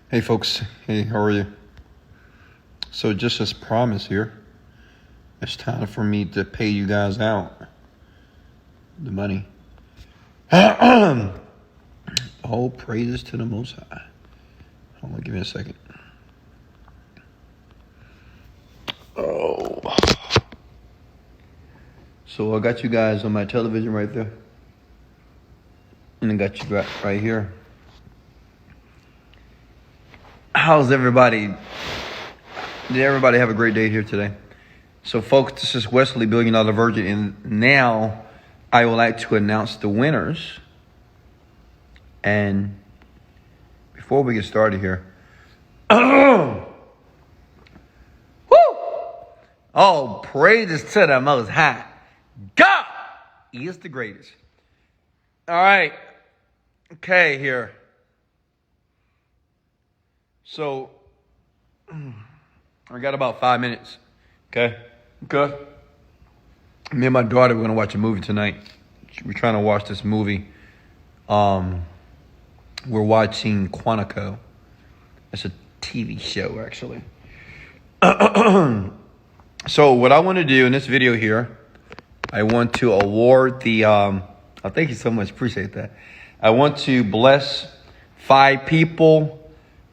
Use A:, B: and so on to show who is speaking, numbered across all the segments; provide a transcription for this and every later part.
A: Hey folks, hey, how are you? So just as promised here, it's time for me to pay you guys out the money. All praises to the Most High. Hold on, give me a second. Oh. So I got you guys on my television right there. And I got you right here. How's everybody? Did everybody have a great day here today? So folks, this is Wesley Virgin, and now I would like to announce the winners. And before we get started here, woo! Oh, praises to the Most High. God, He is the greatest. All right, okay, here. So, I got about 5 minutes. Okay. Me and my daughter, we're going to watch a movie tonight. We're trying to watch this movie. We're watching Quantico. It's a TV show, actually. So what I want to do in this video here, I want to award the, thank you so much. Appreciate that. I want to bless 5 people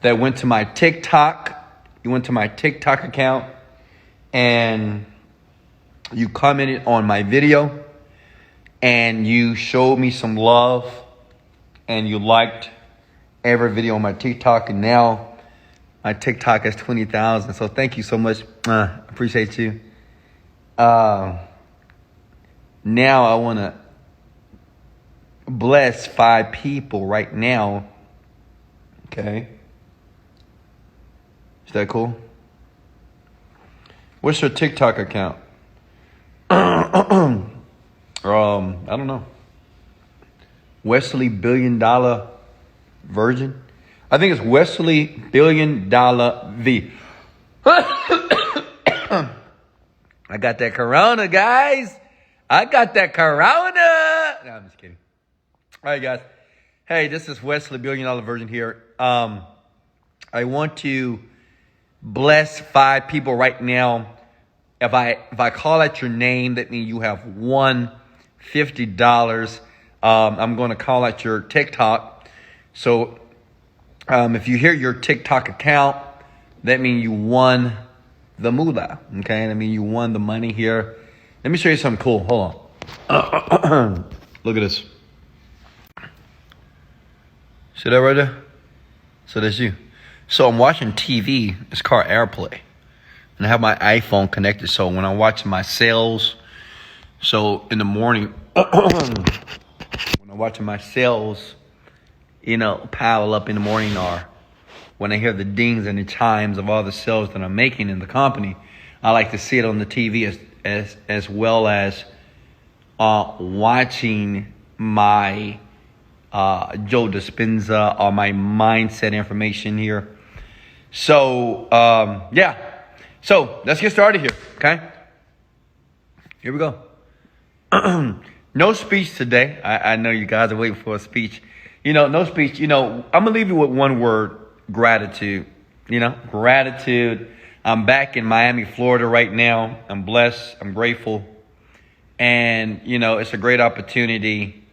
A: that went to my TikTok. You went to my TikTok account and you commented on my video and you showed me some love and you liked every video on my TikTok, and now my TikTok has 20,000. So thank you so much. Appreciate you. Now I want to bless 5 people right now. Okay. Is that cool? What's your TikTok account? I don't know. Wesley $1 billion Virgin. I think it's Wesley $1 billion V. I got that corona, guys. I got that corona. No, I'm just kidding. All right, guys. Hey, this is Wesley $1 billion Virgin here. I want to bless 5 people right now. If I call out your name, that means you have won $50. I'm going to call out your TikTok. So if you hear your TikTok account, that means you won the moolah. Okay, that means you won the money here. Let me show you something cool. Hold on. Look at this. See that right there? So that's you. So I'm watching TV. It's called AirPlay. And I have my iPhone connected. So when I'm watching my sales, so in the morning, when I'm watching my sales, pile up in the morning, or when I hear the dings and the chimes of all the sales that I'm making in the company, I like to see it on the TV as well as watching my Joe Dispenza or my mindset information here. So, yeah. So, let's get started here, okay? Here we go. No speech today. I know you guys are waiting for a speech. No speech. I'm going to leave you with one word: gratitude. Gratitude. I'm back in Miami, Florida right now. I'm blessed. I'm grateful. And, it's a great opportunity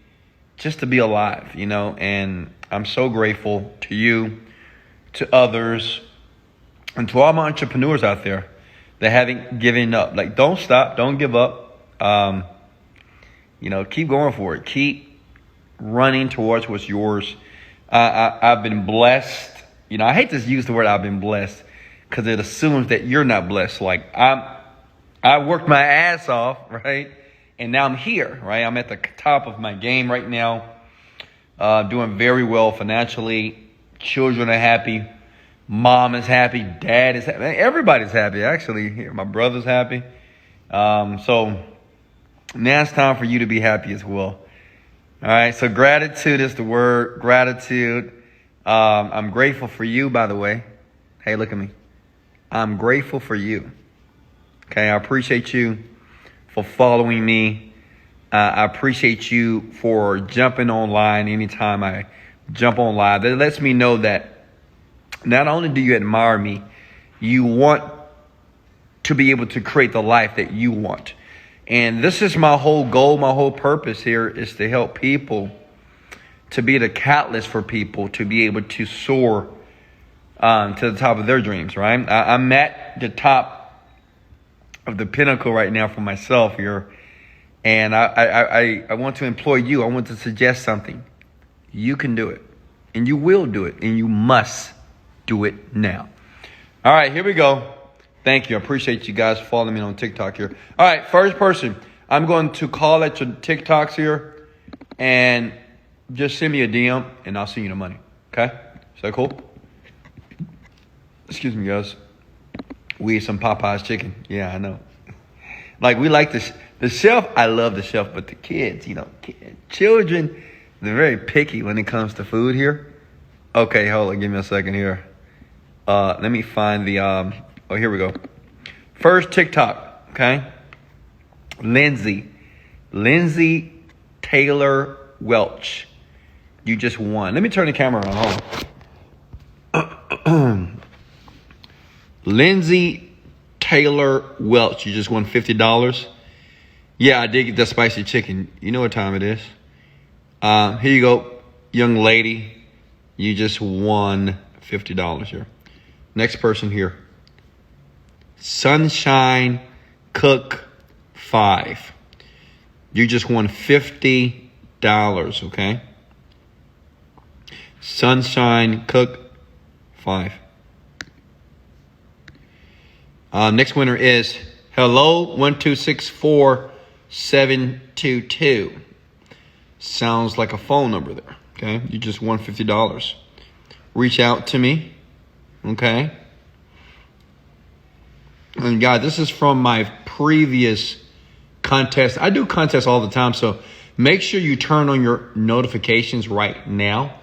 A: just to be alive, and I'm so grateful to you, to others, and to all my entrepreneurs out there that haven't given up. Like, don't stop. Don't give up. Keep going for it. Keep running towards what's yours. I've been blessed. I hate to use the word I've been blessed because it assumes that you're not blessed. Like, I worked my ass off, right? And now I'm here, right? I'm at the top of my game right now. Doing very well financially. Children are happy. Mom is happy. Dad is happy. Everybody's happy, actually. My brother's happy. So now it's time for you to be happy as well. All right. So gratitude is the word. Gratitude. I'm grateful for you, by the way. Hey, look at me. I'm grateful for you. Okay. I appreciate you for following me. I appreciate you for jumping online anytime I jump on live. That lets me know that Not only do you admire me, you want to be able to create the life that you want. And this is my whole goal, my whole purpose here is to help people, to be the catalyst for people to be able to soar to the top of their dreams, right? I'm at the top of the pinnacle right now for myself here. And I want to employ you. I want to suggest something. You can do it. And you will do it. And you must do it now. All right, here we go. Thank you. I appreciate you guys following me on TikTok here. All right, first person. I'm going to call at your TikToks here. And just send me a DM. And I'll send you the money. Okay? Is that cool? Excuse me, guys. We ate some Popeye's chicken. Yeah, I know. Like, we like this. The chef, I love the chef. But the kids, children, they're very picky when it comes to food here. Okay, hold on. Give me a second here. Let me find the... oh, here we go. First TikTok, okay? Lindsay Taylor Welch. You just won. Let me turn the camera on. Hold on. Lindsay Taylor Welch. You just won $50. Yeah, I did get that spicy chicken. You know what time it is. Here you go, young lady. You just won $50 here. Next person here. Sunshine Cook 5. You just won $50, okay? Sunshine Cook 5. Next winner is Hello 1264722. Sounds like a phone number there, okay? You just won $50. Reach out to me, okay? And guys, this is from my previous contest. I do contests all the time, so make sure you turn on your notifications right now.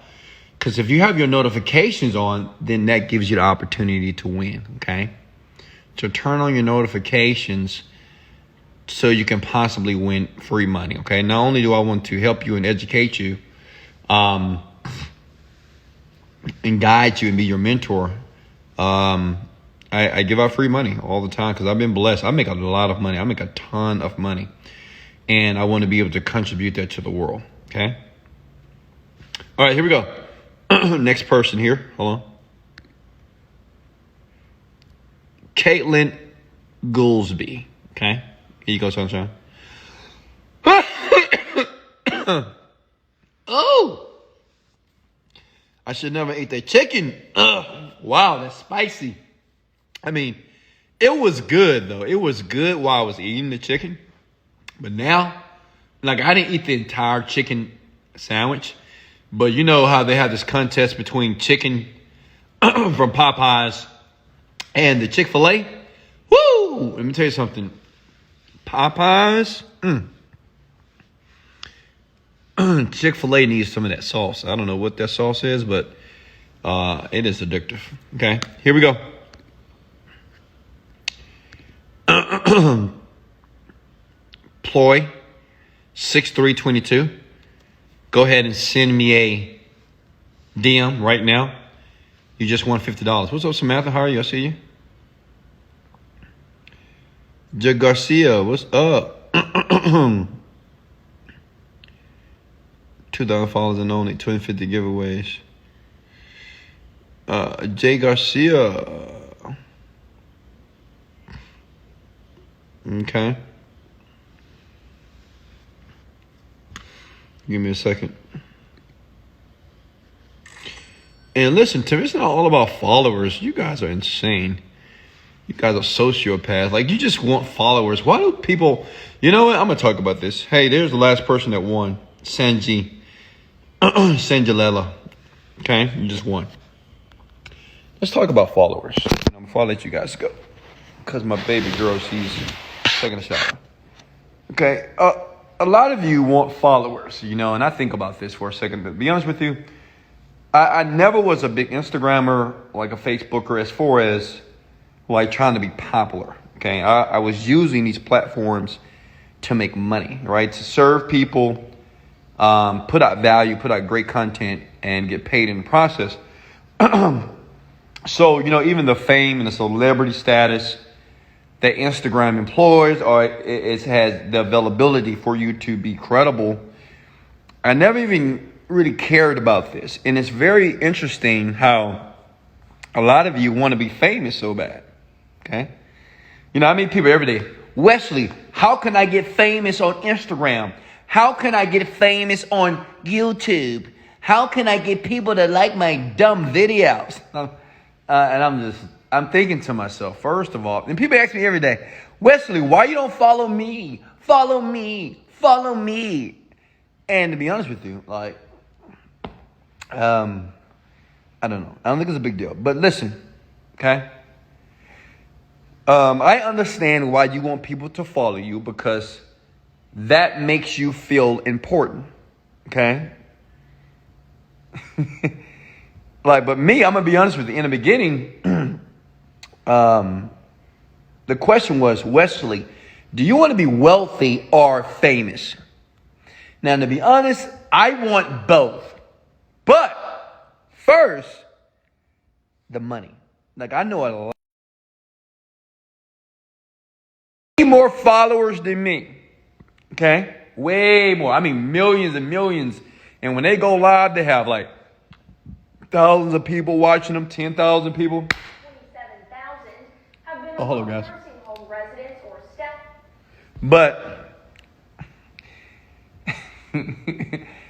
A: Because if you have your notifications on, then that gives you the opportunity to win, okay? So turn on your notifications so you can possibly win free money, okay? Not only do I want to help you and educate you and guide you and be your mentor, I give out free money all the time because I've been blessed. I make a lot of money. I make a ton of money. And I want to be able to contribute that to the world, okay? All right, here we go. Next person here. Hold on. Caitlin Goolsby, okay? Here you go, sunshine. Oh! I should never eat that chicken. Wow, that's spicy. I mean, it was good, though. It was good while I was eating the chicken. But now, like, I didn't eat the entire chicken sandwich. But you know how they have this contest between chicken from Popeyes and the Chick-fil-A? Woo! Let me tell you something. Popeyes, Chick-fil-A needs some of that sauce. I don't know what that sauce is, but it is addictive. Okay, here we go. Ploy 6322. Go ahead and send me a DM right now. You just won $50. What's up, Samantha? How are you? I see you. Jay Garcia, what's up? 2,000 followers and only 250 giveaways. Jay Garcia. Okay. Give me a second. And listen, Tim, it's not all about followers. You guys are insane. You guys are sociopaths. Like, you just want followers. Why do people... You know what? I'm going to talk about this. Hey, there's the last person that won. Sanjalela. Okay? You just won. Let's talk about followers. Before I let you guys go. Because my baby girl, she's taking a shower. Okay? A lot of you want followers, and I think about this for a second. But to be honest with you, I never was a big Instagrammer, like a Facebooker, as far as like trying to be popular. Okay, I was using these platforms to make money, right? To serve people, put out value, put out great content, and get paid in the process. So, even the fame and the celebrity status that Instagram employs, or it has the availability for you to be credible. I never even really cared about this. And it's very interesting how a lot of you want to be famous so bad. Okay. I meet people every day. Wesley, how can I get famous on Instagram? How can I get famous on YouTube? How can I get people to like my dumb videos? And I'm thinking to myself, first of all, and people ask me every day, Wesley, why you don't follow me? Follow me. Follow me. And to be honest with you, I don't know. I don't think it's a big deal. But listen, okay? I understand why you want people to follow you, because that makes you feel important, okay? But me, I'm going to be honest with you. In the beginning, the question was, Wesley, do you want to be wealthy or famous? Now, to be honest, I want both. But first, the money. I know a lot more followers than me. Okay? Way more. I mean, millions and millions. And when they go live, they have thousands of people watching them, 10,000 people.
B: 27,000 have been
A: hello, guys.
B: nursing home residents or staff.
A: But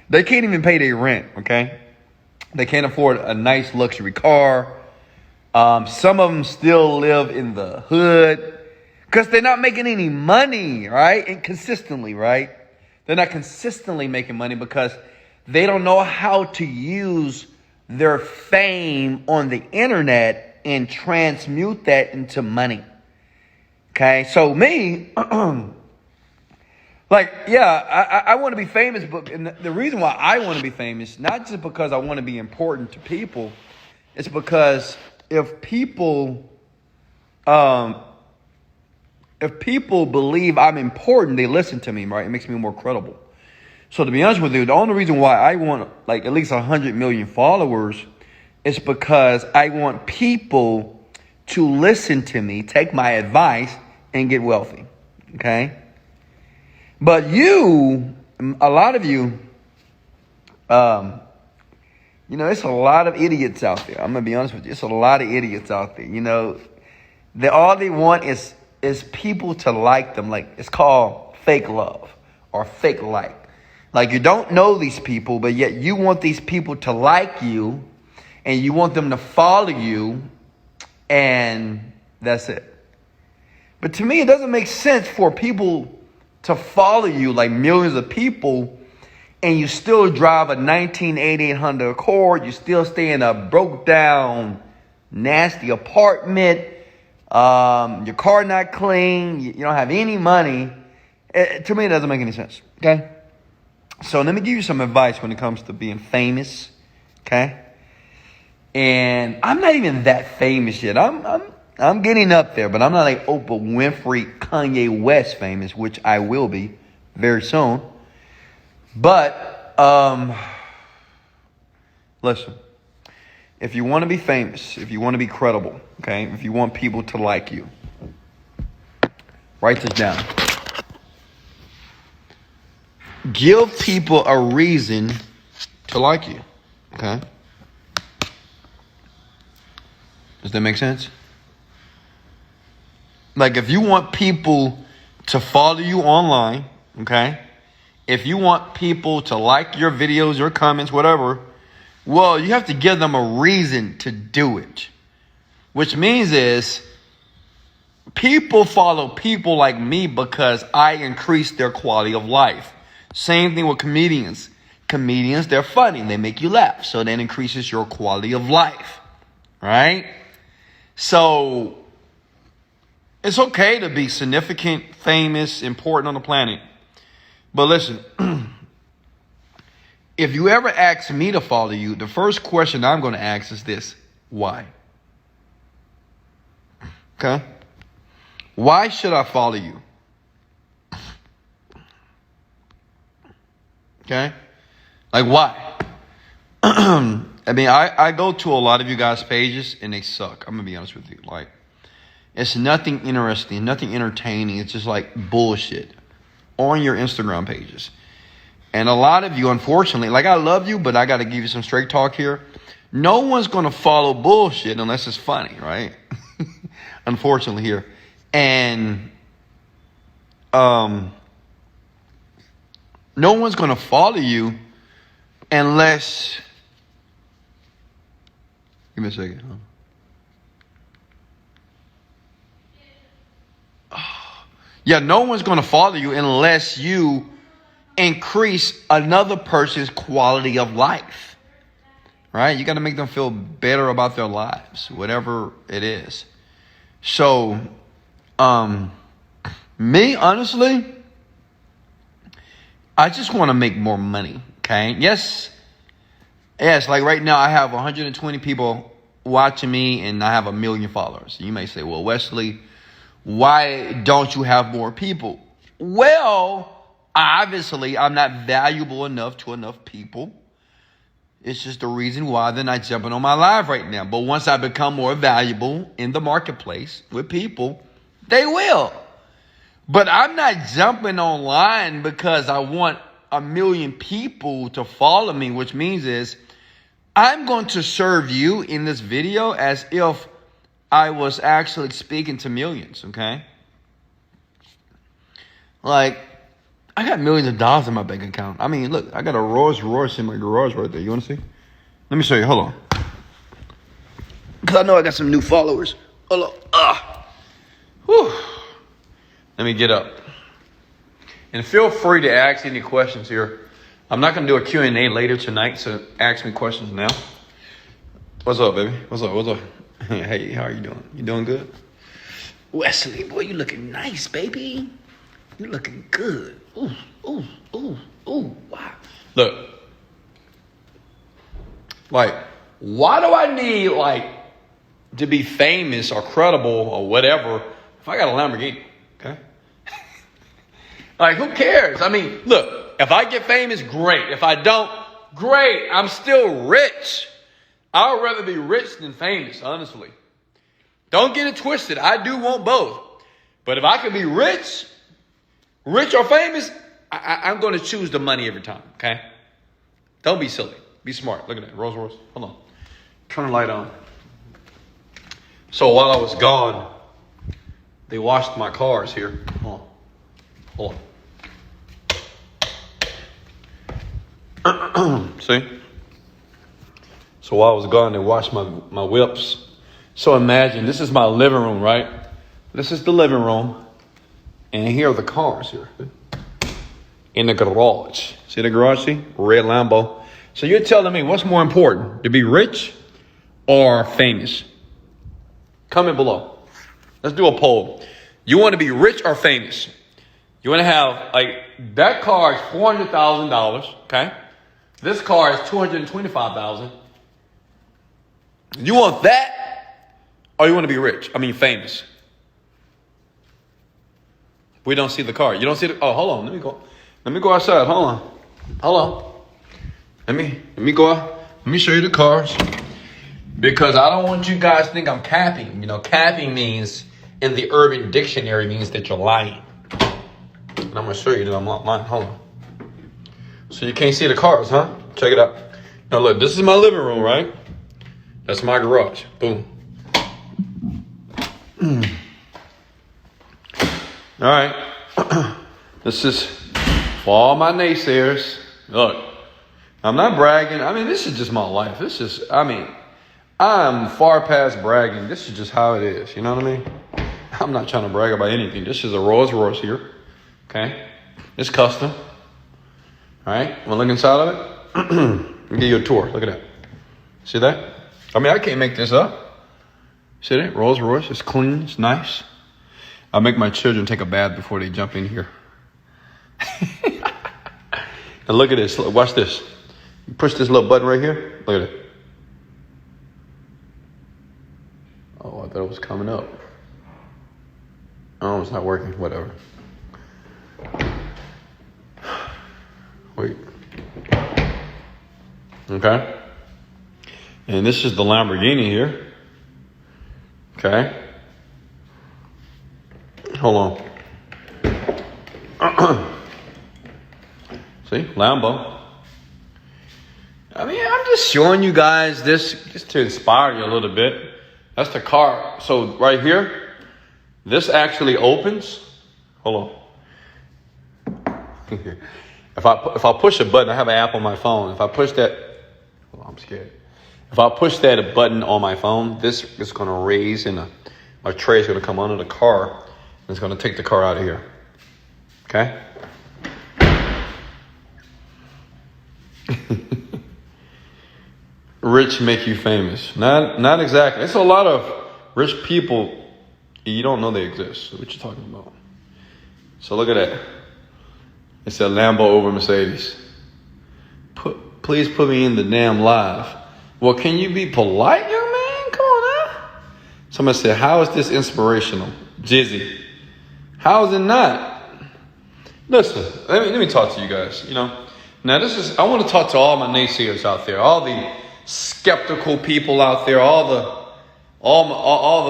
A: they can't even pay their rent, okay? They can't afford a nice luxury car. Some of them still live in the hood because they're not making any money, right? And consistently, right? They're not consistently making money because they don't know how to use their fame on the internet and transmute that into money. Okay, so me, I want to be famous, but the reason why I want to be famous, not just because I want to be important to people, it's because if people believe I'm important, they listen to me, right? It makes me more credible. So to be honest with you, the only reason why I want at least 100 million followers is because I want people to listen to me, take my advice, and get wealthy. Okay? But a lot of you, it's a lot of idiots out there. I'm going to be honest with you. It's a lot of idiots out there. All they want is people to like them. It's called fake love or fake like. You don't know these people, but yet you want these people to like you and you want them to follow you, and that's it. But to me, it doesn't make sense for people to follow you, millions of people, and you still drive a 1988 Honda Accord. You still stay in a broke down, nasty apartment. Your car not clean. You don't have any money. To me, it doesn't make any sense. Okay. So let me give you some advice when it comes to being famous, okay? And I'm not even that famous yet. I'm getting up there, but I'm not like Oprah Winfrey, Kanye West famous, which I will be very soon. But listen, if you want to be famous, if you want to be credible, okay, if you want people to like you, write this down. Give people a reason to like you. Okay? Does that make sense? If you want people to follow you online, okay? If you want people to like your videos, your comments, whatever, well, you have to give them a reason to do it. Which means people follow people like me because I increase their quality of life. Same thing with comedians. Comedians, they're funny. They make you laugh. So that increases your quality of life. Right? So it's okay to be significant, famous, important on the planet. But listen, if you ever ask me to follow you, the first question I'm going to ask is this. Why? Okay? Why should I follow you? Okay? Why? I mean, I go to a lot of you guys' pages and they suck. I'm going to be honest with you. Like, it's nothing interesting, nothing entertaining. It's just like bullshit on your Instagram pages. And a lot of you, unfortunately, like I love you, but I got to give you some straight talk here. No one's going to follow bullshit unless it's funny, right? Unfortunately here. And no one's going to follow you unless... Give me a second. Yeah, no one's going to follow you unless you increase another person's quality of life. Right? You got to make them feel better about their lives, whatever it is. So, me, honestly, I just want to make more money. Okay? Yes, like right now I have 120 people watching me and I have 1 million followers. You may say, well, Wesley, why don't you have more people? Well, obviously, I'm not valuable enough to enough people. It's just the reason why they're not jumping on my live right now. But once I become more valuable in the marketplace with people, they will. But I'm not jumping online because I want 1 million people to follow me, which means is I'm going to serve you in this video as if I was actually speaking to millions, okay? Like, I got millions of dollars in my bank account. I mean, look, I got a Rolls Royce in my garage right there. You want to see? Let me show you. Hold on. Because I know I got some new followers. Hold on. Whew. Let me get up. And feel free to ask any questions here. I'm not going to do a Q&A later tonight, so ask me questions now. What's up, baby? What's up? Hey, how are you doing? You doing good? Wesley, boy, you looking nice, baby. You looking good. Ooh, wow. Look. Like, why do I need, like, to be famous or credible or whatever if I got a Lamborghini, okay? Like, who cares? I mean, look, if I get famous, great. If I don't, great. I'm still rich. I would rather be rich than famous, honestly. Don't get it twisted. I do want both. But if I can be rich or famous, I'm going to choose the money every time, okay? Don't be silly. Be smart. Look at that. Rolls Royce. Hold on. Turn the light on. So while I was gone, they washed my cars here. Hold on. See? So while I was gone, they washed my whips. So imagine, this is my living room, right? This is the living room. And here are the cars here. In the garage. See the garage? See? Red Lambo. So you're telling me what's more important? To be rich or famous? Comment below. Let's do a poll. You want to be rich or famous? You want to have, like, that car is $400,000, okay? This car is $225,000. You want that or you want to be rich? I mean, famous. We don't see the car. You don't see the... Oh, hold on. Let me go outside. Hold on. Let me go out. Let me show you the cars. Because I don't want you guys to think I'm capping. You know, capping means, in the Urban Dictionary, means that you're lying. And I'm going to show you that I'm not lying. Hold on. So you can't see the cars, huh? Check it out. Now look, this is my living room, right? That's my garage. Boom. All right. This is for all my naysayers. Look, I'm not bragging. I mean, this is just my life. I'm far past bragging. This is just how it is. You know what I mean? I'm not trying to brag about anything. This is a Rolls Royce here. Okay? It's custom. All right? Want to look inside of it? I'll give you a tour. Look at that. See that? I mean, I can't make this up. See that? Rolls Royce. It's clean. It's nice. I make my children take a bath before they jump in here. And look at this. Watch this. You push this little button right here. Look at it. Oh, I thought it was coming up. Oh, it's not working. Whatever. Wait. Okay. And this is the Lamborghini here. Okay. Hold on. See, Lambo. I mean, I'm just showing you guys this just to inspire you a little bit. That's the car. So right here, this actually opens. Hold on. If I push a button, I have an app on my phone. If I push that, oh, I'm scared. If I push that button on my phone, this is going to raise and a tray is going to come under the car and it's going to take the car out of here. Okay? Rich make you famous. Not exactly. It's a lot of rich people. You don't know they exist. What you talking about? So look at that. It's a Lambo over Mercedes. Please put me in the damn live. Well, can you be polite, young man? Come on now. Somebody said, how is this inspirational? Jizzy. How is it not? Listen, let me talk to you guys. Now I want to talk to all my naysayers out there, all the skeptical people out there, all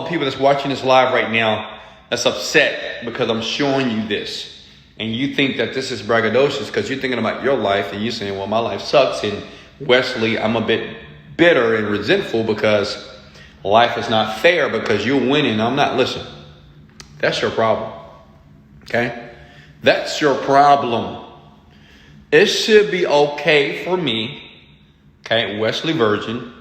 A: the people that's watching this live right now that's upset because I'm showing you this. And you think that this is braggadocious because you're thinking about your life and you're saying, well, my life sucks. And Wesley, I'm a bit bitter and resentful because life is not fair because you're winning. I'm not. Listen, that's your problem. Okay? That's your problem. It should be okay for me, okay, Wesley Virgin,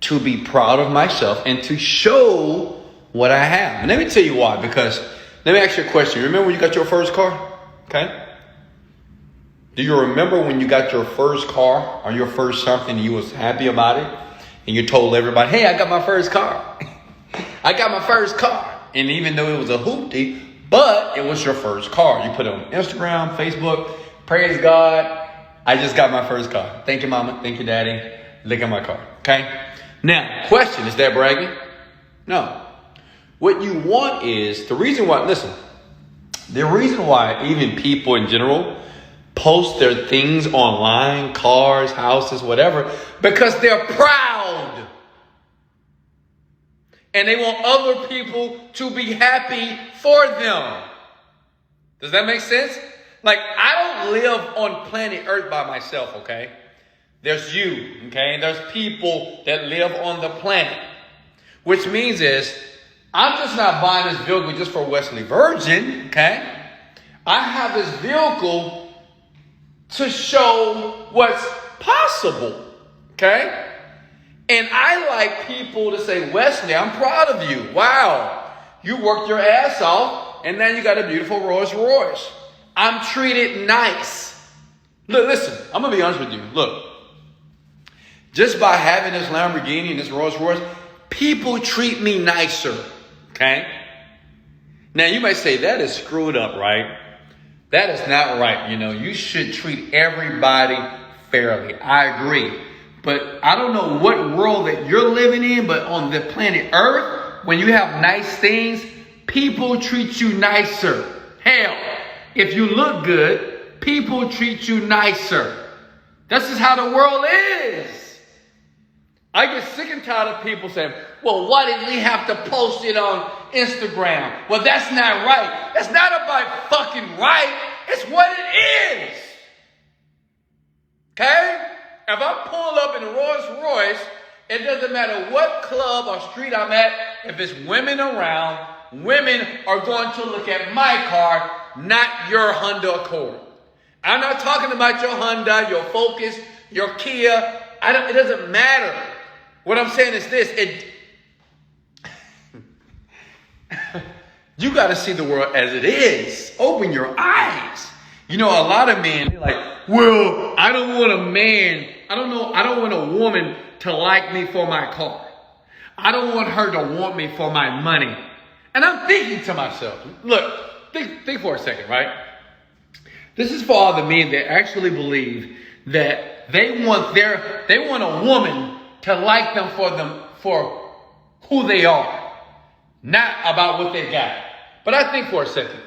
A: to be proud of myself and to show what I have. And let me tell you why, because let me ask you a question. Remember when you got your first car? Okay. Do you remember when you got your first car or your first something and you was happy about it? And you told everybody, hey, I got my first car. I got my first car. And even though it was a hoopty, but it was your first car. You put it on Instagram, Facebook. Praise God. I just got my first car. Thank you, mama. Thank you, daddy. Look at my car. Okay. Now, question, is that bragging? No. What you want is the reason why even people in general post their things online, cars, houses, whatever, because they're proud. And they want other people to be happy for them. Does that make sense? Like, I don't live on planet Earth by myself, okay? There's you, okay? And there's people that live on the planet. Which means is, I'm just not buying this vehicle just for Wesley Virgin, okay? I have this vehicle to show what's possible, okay? And I like people to say, Wesley, I'm proud of you. Wow, you worked your ass off, and now you got a beautiful Rolls Royce. I'm treated nice. Look, listen, I'm going to be honest with you. Look, just by having this Lamborghini and this Rolls Royce, people treat me nicer. Okay? Now, you might say, that is screwed up, right? That is not right. You should treat everybody fairly. I agree. But I don't know what world that you're living in, but on the planet Earth, when you have nice things, people treat you nicer. Hell, if you look good, people treat you nicer. This is how the world is. I get sick and tired of people saying, well, why did we have to post it on Instagram? Well, that's not right. That's not about fucking right. It's what it is. Okay? If I pull up in a Rolls Royce, it doesn't matter what club or street I'm at. If it's women around, women are going to look at my car, not your Honda Accord. I'm not talking about your Honda, your Focus, your Kia. It doesn't matter. What I'm saying is this. You got to see the world as it is. Open your eyes. A lot of men, they're like, well, I don't want a man. I don't want a woman to like me for my car. I don't want her to want me for my money. And I'm thinking to myself, look, think for a second, right? This is for all the men that actually believe that they want a woman to like them for who they are, not about what they got. But I think for a second,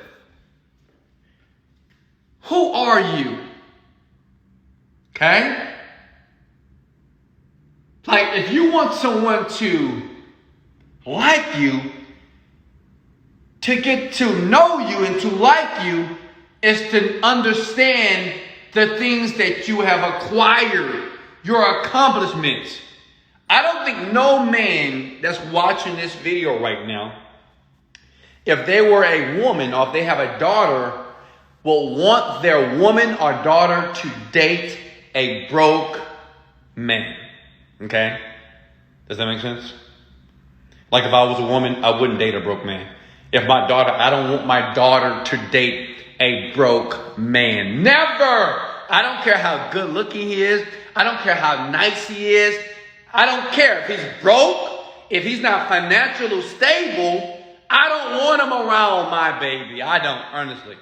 A: who are you? Okay? Like, if you want someone to like you, to get to know you and to like you, is to understand the things that you have acquired, your accomplishments. I don't think no man that's watching this video right now, if they were a woman or if they have a daughter, will want their woman or daughter to date a broke man. Okay? Does that make sense? Like if I was a woman, I wouldn't date a broke man. If my daughter, I don't want my daughter to date a broke man. Never! I don't care how good looking he is. I don't care how nice he is. I don't care if he's broke, if he's not financially stable. I don't want him around my baby. I don't, honestly.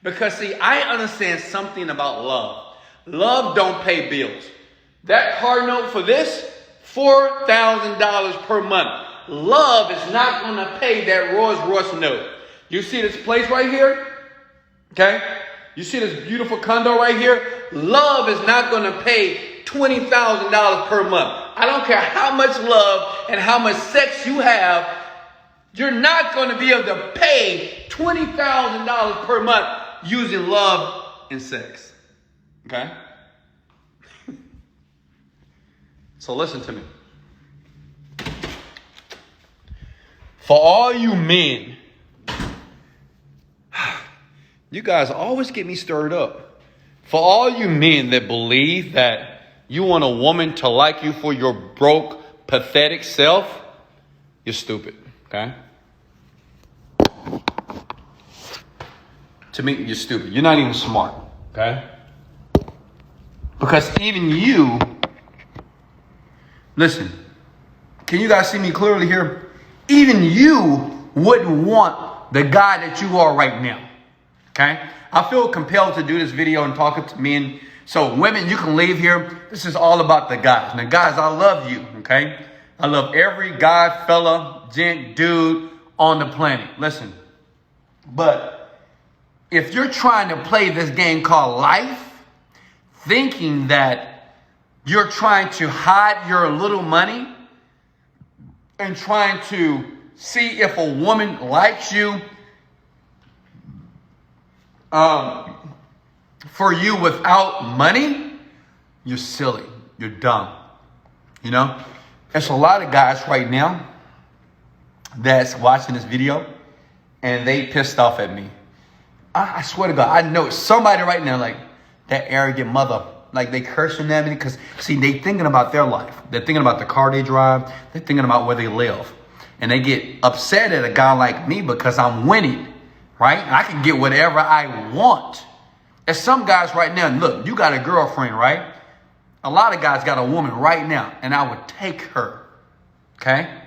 A: Because see, I understand something about love. Love don't pay bills. That car note for this, $4,000 per month. Love is not going to pay that Rolls Royce note. You see this place right here? Okay? You see this beautiful condo right here? Love is not going to pay $20,000 per month. I don't care how much love and how much sex you have. You're not going to be able to pay $20,000 per month using love and sex. Okay? So listen to me. For all you men, you guys always get me stirred up. For all you men that believe that you want a woman to like you for your broke, pathetic self, you're stupid. Okay? To me, you're stupid. You're not even smart. Okay? Because even you, listen, can you guys see me clearly here? Even you wouldn't want the guy that you are right now. Okay? I feel compelled to do this video and talk to men. So women, you can leave here. This is all about the guys. Now guys, I love you. Okay? I love every guy, fella, gent, dude on the planet. Listen. But if you're trying to play this game called life, thinking that you're trying to hide your little money and trying to see if a woman likes you for you without money, you're silly. You're dumb. You know? There's a lot of guys right now that's watching this video and they pissed off at me. I swear to God, I know somebody right now, like that arrogant mother, like they cursing at me because, see, they thinking about their life. They're thinking about the car they drive. They're thinking about where they live. And they get upset at a guy like me because I'm winning, right? And I can get whatever I want. There's some guys right now, look, you got a girlfriend, right? A lot of guys got a woman right now, and I would take her, okay?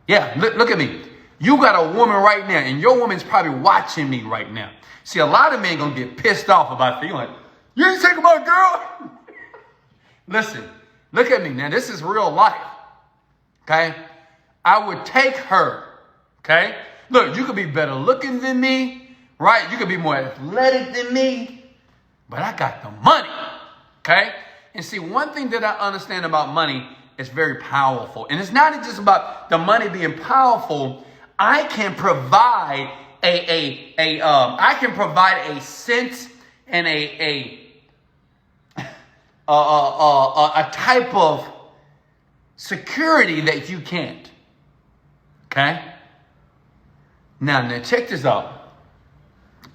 A: Yeah, look at me. You got a woman right now, and your woman's probably watching me right now. See, a lot of men gonna get pissed off about that. You're like, you ain't taking my girl? Listen, look at me now. This is real life, okay? I would take her, okay? Look, you could be better looking than me, right? You could be more athletic than me, but I got the money, okay? And see, one thing that I understand about money is very powerful. And it's not just about the money being powerful. I can provide I can provide a sense and a type of security that you can't. Okay? Now check this out.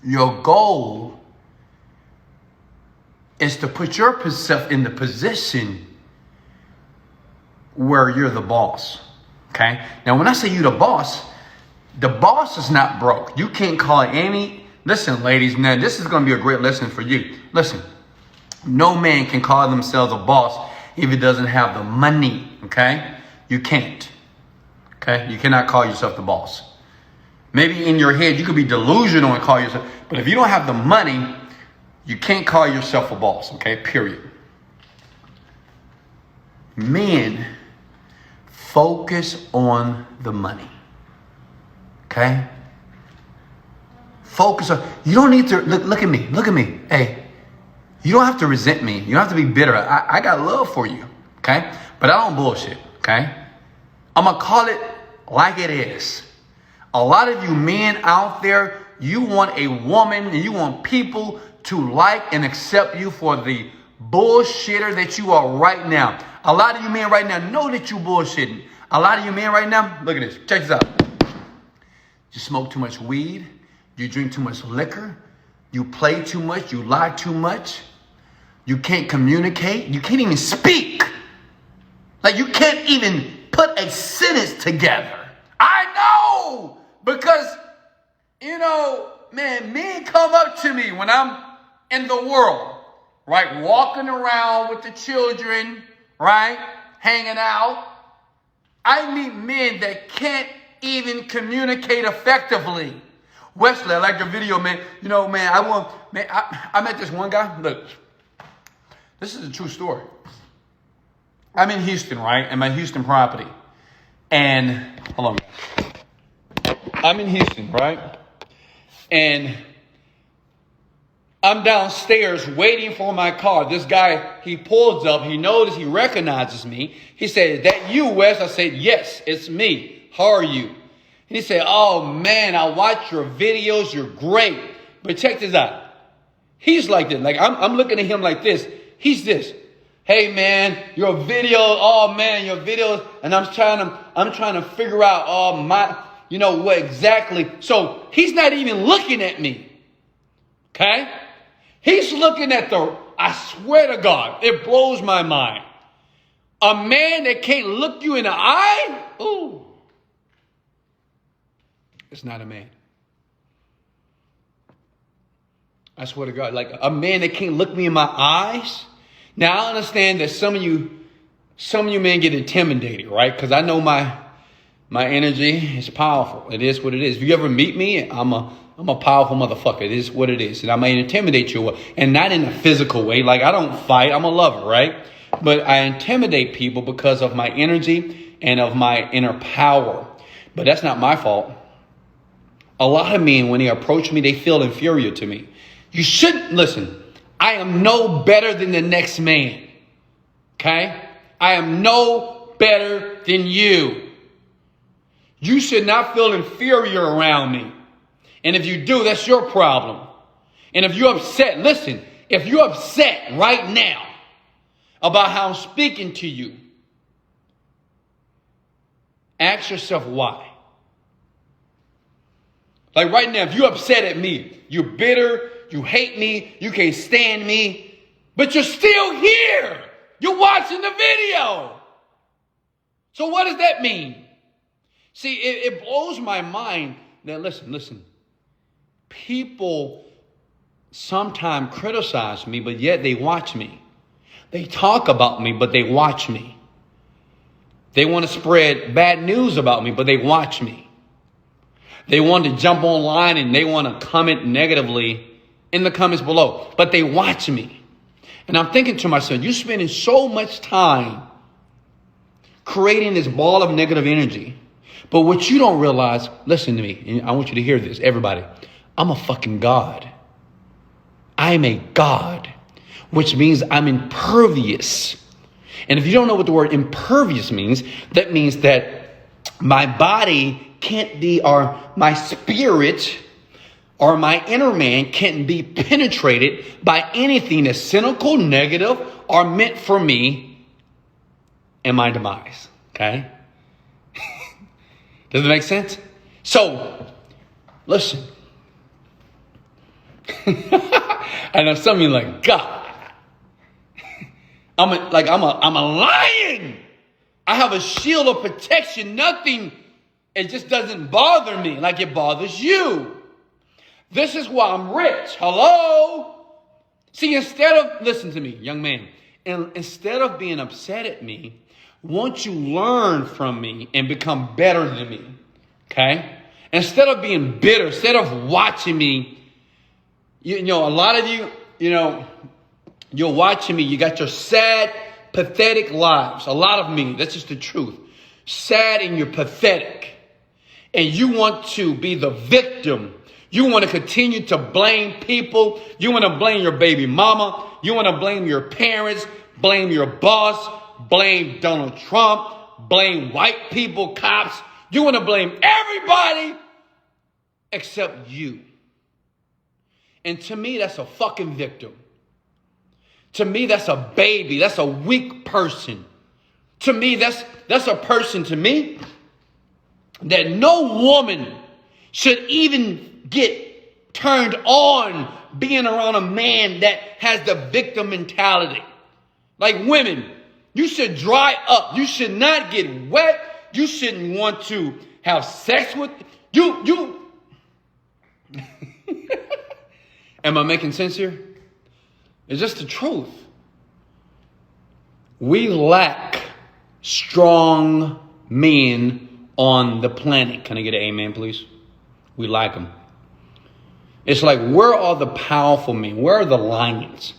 A: Your goal is to put yourself in the position where you're the boss. Okay? Now, when I say you the boss is not broke. You can't call it any. Listen, ladies, now this is going to be a great lesson for you. Listen, no man can call themselves a boss if he doesn't have the money. Okay? You can't. Okay? You cannot call yourself the boss. Maybe in your head, you could be delusional and call yourself, but if you don't have the money, you can't call yourself a boss. Okay? Period. Men, focus on the money. Okay? Focus on, you don't need to, look at me. Hey, you don't have to resent me. You don't have to be bitter. I got love for you.
C: Okay? But I don't bullshit. Okay? I'm going to call it like it is. A lot of you men out there, you want a woman and you want people to like and accept you for the bullshitter that you are right now. A lot of you men right now know that you bullshitting. A lot of you men right now, look at this. Check this out. You smoke too much weed. You drink too much liquor. You play too much. You lie too much. You can't communicate. You can't even speak. Like you can't even put a sentence together. I know because, man, men come up to me when I'm in the world, right? Walking around with the children, right? Hanging out. I meet men that can't even communicate effectively. Wesley, I like your video, man. I met this one guy. Look, this is a true story. I'm in Houston, right? In my Houston property. And, hold on. I'm in Houston, right? And I'm downstairs waiting for my car. This guy, he pulls up. He notices, he recognizes me. He said, "Is that you, Wes?" I said, "Yes, it's me. How are you?" And he said, "Oh, man, I watch your videos. You're great." But check this out. He's like this. Like, I'm looking at him like this. He's this. "Hey, man, your video. Oh, man, your videos." And I'm trying to figure out, what exactly. So he's not even looking at me. Okay? He's looking at I swear to God, it blows my mind. A man that can't look you in the eye? Ooh. It's not a man. I swear to God, like a man that can't look me in my eyes. Now I understand that some of you men get intimidated, right? Because I know my energy is powerful. It is what it is. If you ever meet me, I'm a powerful motherfucker. It is what it is. And I may intimidate you, and not in a physical way. Like I don't fight. I'm a lover, right? But I intimidate people because of my energy and of my inner power. But that's not my fault. A lot of men, when they approach me, they feel inferior to me. You shouldn't listen. I am no better than the next man. Okay? I am no better than you. You should not feel inferior around me. And if you do, that's your problem. And if you're upset, listen, if you're upset right now about how I'm speaking to you, ask yourself why. Like right now, if you're upset at me, you're bitter, you hate me, you can't stand me, but you're still here. You're watching the video. So what does that mean? See, it blows my mind. Now listen. People sometimes criticize me, but yet they watch me. They talk about me, but they watch me. They want to spread bad news about me, but they watch me. They want to jump online and they want to comment negatively in the comments below, but they watch me. And I'm thinking to myself, you're spending so much time creating this ball of negative energy. But what you don't realize, listen to me, and I want you to hear this, everybody. I'm a fucking God. I'm a God, which means I'm impervious. And if you don't know what the word impervious means, that means that my body can't be, or my spirit or my inner man can't be penetrated by anything that's cynical, negative, or meant for me and my demise. Okay? Does it make sense? So, listen. I know some of you are like, God, I'm a lion. I have a shield of protection. Nothing, it just doesn't bother me like it bothers you. This is why I'm rich. Hello? See, listen to me, young man, and instead of being upset at me, won't you learn from me and become better than me? Okay? Instead of being bitter, instead of watching me, a lot of you, you're watching me. You got your sad, pathetic lives. A lot of me, that's just the truth. Sad and you're pathetic. And you want to be the victim. You want to continue to blame people. You want to blame your baby mama. You want to blame your parents, blame your boss, blame Donald Trump, blame white people, cops. You want to blame everybody except you. And to me, that's a fucking victim. To me, that's a baby. That's a weak person. To me, that's a person to me that no woman should even get turned on being around a man that has the victim mentality. Like women, you should dry up. You should not get wet. You shouldn't want to have sex with you. Am I making sense here? It's just the truth. We lack strong men on the planet. Can I get an amen, please? We lack them. It's like, where are the powerful men? Where are the lions?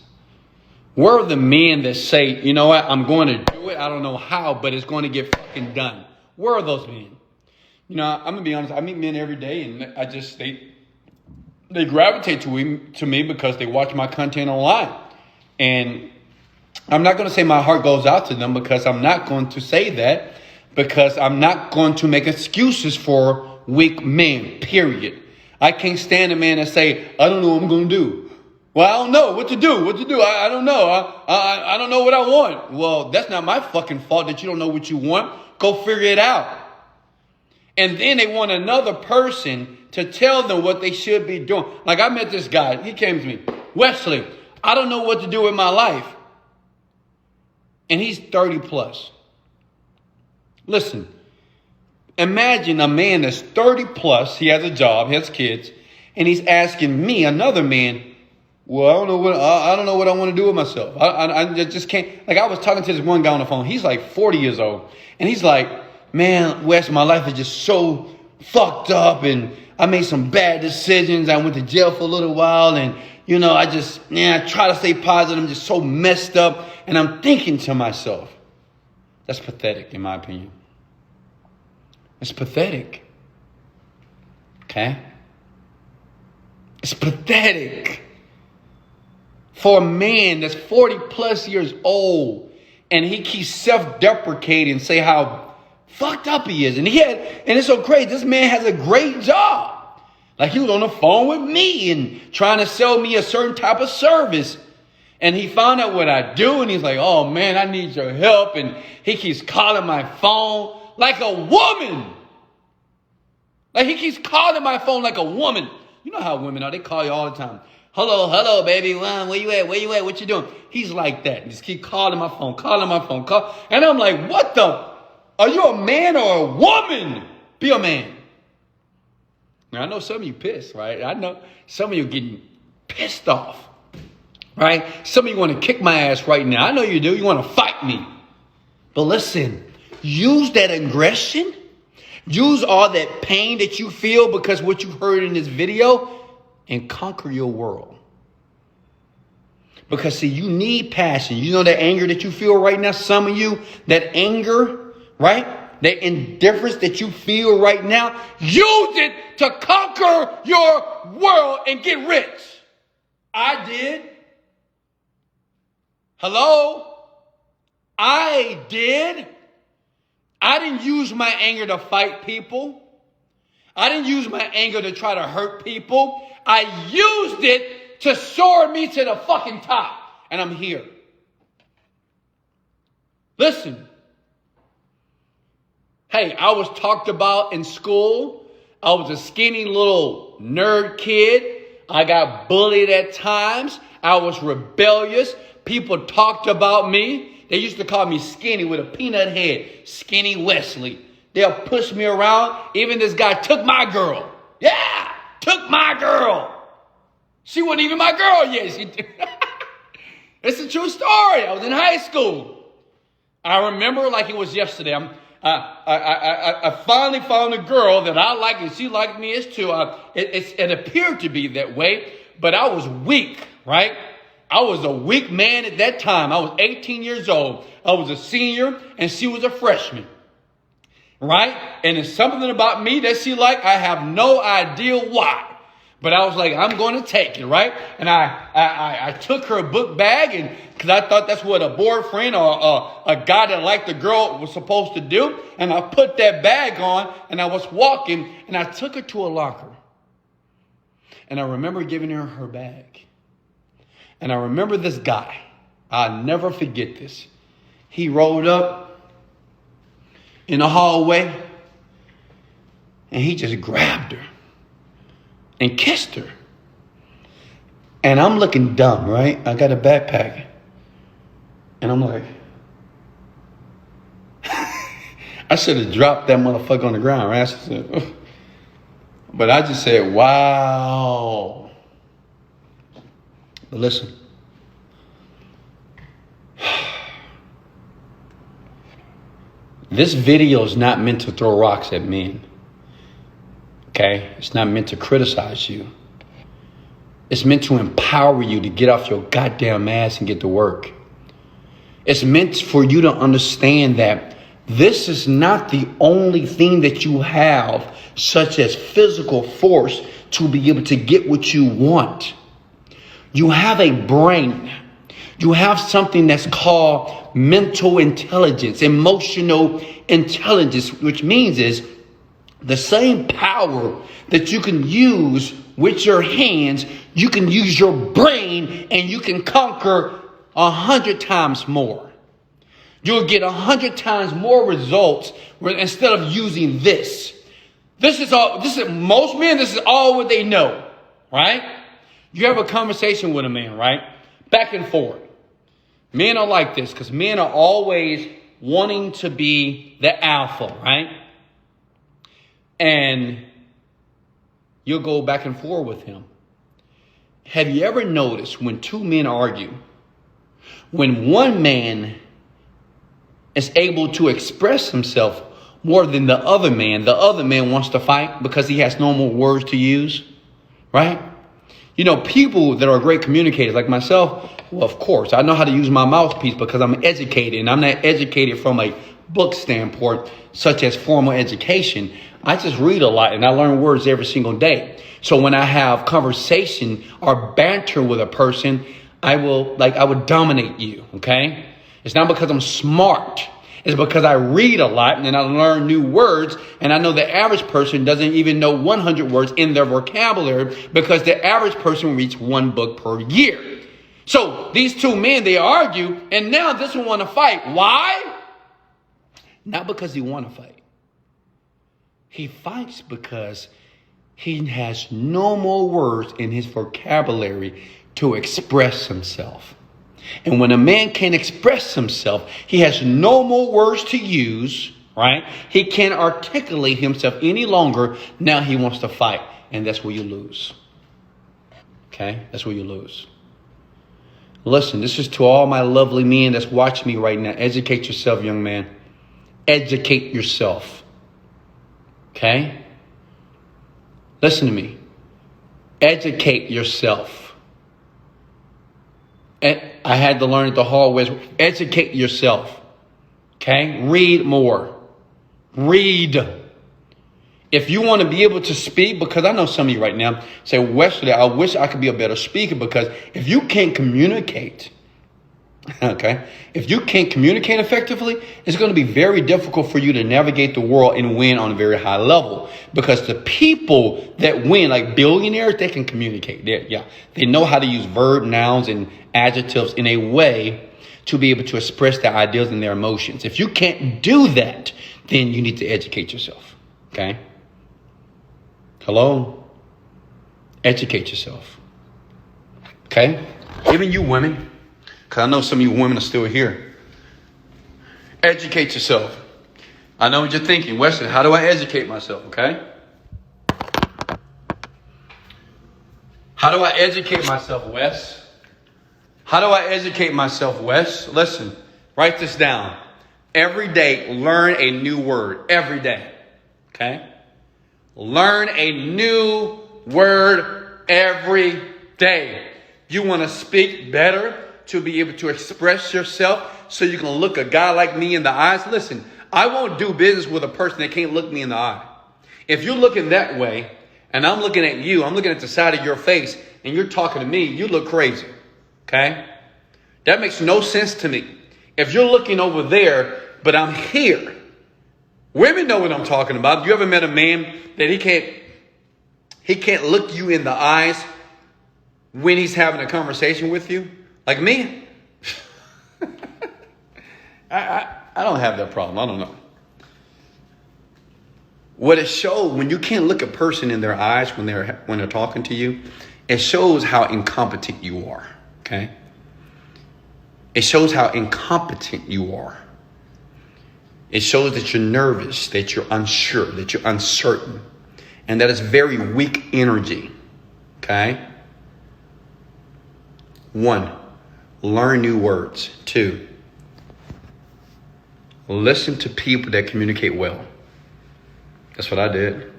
C: Where are the men that say, you know what, I'm going to do it. I don't know how, but it's going to get fucking done. Where are those men? You know, I'm going to be honest. I meet men every day, and they gravitate to me because they watch my content online. And I'm not going to say my heart goes out to them, because I'm not going to say that, because I'm not going to make excuses for weak men, period. I can't stand a man that say, I don't know what I'm going to do. Well, I don't know what to do. I don't know. I don't know what I want. Well, that's not my fucking fault that you don't know what you want. Go figure it out. And then they want another person to tell them what they should be doing. Like, I met this guy. He came to me. Wesley, I don't know what to do with my life. And he's 30 plus. Listen, imagine a man that's 30 plus. He has a job, has kids. And he's asking me, another man, well, I don't know what I want to do with myself. I just can't. Like, I was talking to this one guy on the phone. He's like 40 years old. And he's like, man, Wes, my life is just so fucked up. And I made some bad decisions. I went to jail for a little while. And, you know, I try to stay positive. I'm just so messed up. And I'm thinking to myself, that's pathetic, in my opinion. It's pathetic. Okay? It's pathetic. For a man that's 40 plus years old, and he keeps self-deprecating, say how fucked up he is. And it's so great. This man has a great job. Like, he was on the phone with me and trying to sell me a certain type of service. And he found out what I do, and he's like, oh man, I need your help. And he keeps calling my phone like a woman. Like, he keeps calling my phone like a woman. You know how women are. They call you all the time. Hello, baby. Where you at? What you doing? He's like that. Just keep calling my phone. And I'm like, what the? Are you a man or a woman? Be a man. Now, I know some of you pissed, right? I know some of you getting pissed off, right? Some of you want to kick my ass right now. I know you do. You want to fight me. But listen, use that aggression. Use all that pain that you feel because what you heard in this video, and conquer your world. Because see, you need passion. You know that anger that you feel right now? Some of you, that anger, right? That indifference that you feel right now, use it to conquer your world and get rich. I did. Hello? I did. I didn't use my anger to fight people. I didn't use my anger to try to hurt people. I used it to soar me to the fucking top. And I'm here. Listen. Hey, I was talked about in school. I was a skinny little nerd kid. I got bullied at times. I was rebellious. People talked about me. They used to call me skinny with a peanut head. Skinny Wesley. They'll push me around. Even this guy took my girl. Yeah, took my girl. She wasn't even my girl yet. It's a true story. I was in high school. I remember like it was yesterday. I finally found a girl that I liked, and she liked me as too. It appeared to be that way, but I was weak, right? I was a weak man at that time. I was 18 years old. I was a senior, and she was a freshman. Right? And it's something about me that she liked. I have no idea why. But I was like, I'm going to take it, right? And I took her book bag, and because I thought that's what a boyfriend or a guy that liked the girl was supposed to do. And I put that bag on, and I was walking, and I took her to a locker. And I remember giving her her bag. And I remember this guy. I'll never forget this. He rolled up in the hallway, and he just grabbed her and kissed her. And I'm looking dumb, right? I got a backpack. And I'm like, I should have dropped that motherfucker on the ground, right? But I just said, wow. But listen. This video is not meant to throw rocks at men. Okay? It's not meant to criticize you. It's meant to empower you to get off your goddamn ass and get to work. It's meant for you to understand that this is not the only thing that you have, such as physical force, to be able to get what you want. You have a brain. You have something that's called mental intelligence, emotional intelligence, which means is the same power that you can use with your hands, you can use your brain and you can conquer 100 times more. You'll get 100 times more results instead of using this. Most men, this is all what they know, right? You have a conversation with a man, right? Back and forth. Men are like this because men are always wanting to be the alpha, right? And you'll go back and forth with him. Have you ever noticed when two men argue, when one man is able to express himself more than the other man wants to fight because he has no more words to use, right? You know, people that are great communicators like myself, well, of course, I know how to use my mouthpiece because I'm educated, and I'm not educated from a book standpoint, such as formal education. I just read a lot and I learn words every single day. So when I have conversation or banter with a person, I would dominate you. Okay. It's not because I'm smart. It's because I read a lot and I learn new words. And I know the average person doesn't even know 100 words in their vocabulary because the average person reads one book per year. So these two men, they argue, and now this one want to fight. Why? Not because he want to fight. He fights because he has no more words in his vocabulary to express himself. And when a man can't express himself, he has no more words to use, right? He can't articulate himself any longer. Now he wants to fight. And that's where you lose. Okay? That's where you lose. Listen, this is to all my lovely men that's watching me right now. Educate yourself, young man. Educate yourself. Okay? Listen to me. Educate yourself. I had to learn it the hard way. Educate yourself. Okay? Read more. Read. If you want to be able to speak, because I know some of you right now say, Wesley, I wish I could be a better speaker, because if you can't communicate, okay, if you can't communicate effectively, it's going to be very difficult for you to navigate the world and win on a very high level, because the people that win, like billionaires, they can communicate. They know how to use verb, nouns, and adjectives in a way to be able to express their ideas and their emotions. If you can't do that, then you need to educate yourself. Okay? Hello? Educate yourself. Okay? Even you women, because I know some of you women are still here. Educate yourself. I know what you're thinking. Wesley, how do I educate myself? Okay? How do I educate myself, Wes? How do I educate myself, Wes? Listen, write this down. Every day, learn a new word. Every day. Okay? Learn a new word every day. You want to speak better to be able to express yourself so you can look a guy like me in the eyes. Listen, I won't do business with a person that can't look me in the eye. If you're looking that way, and I'm looking at you, I'm looking at the side of your face, and you're talking to me, you look crazy. Okay? That makes no sense to me. If you're looking over there, but I'm here. Women know what I'm talking about. You ever met a man that he can't look you in the eyes when he's having a conversation with you? Like me? I don't have that problem. I don't know. What it shows, when you can't look a person in their eyes when they're talking to you, it shows how incompetent you are. Okay? It shows how incompetent you are. It shows that you're nervous, that you're unsure, that you're uncertain, and that it's very weak energy. Okay? 1, learn new words. 2, listen to people that communicate well. That's what I did.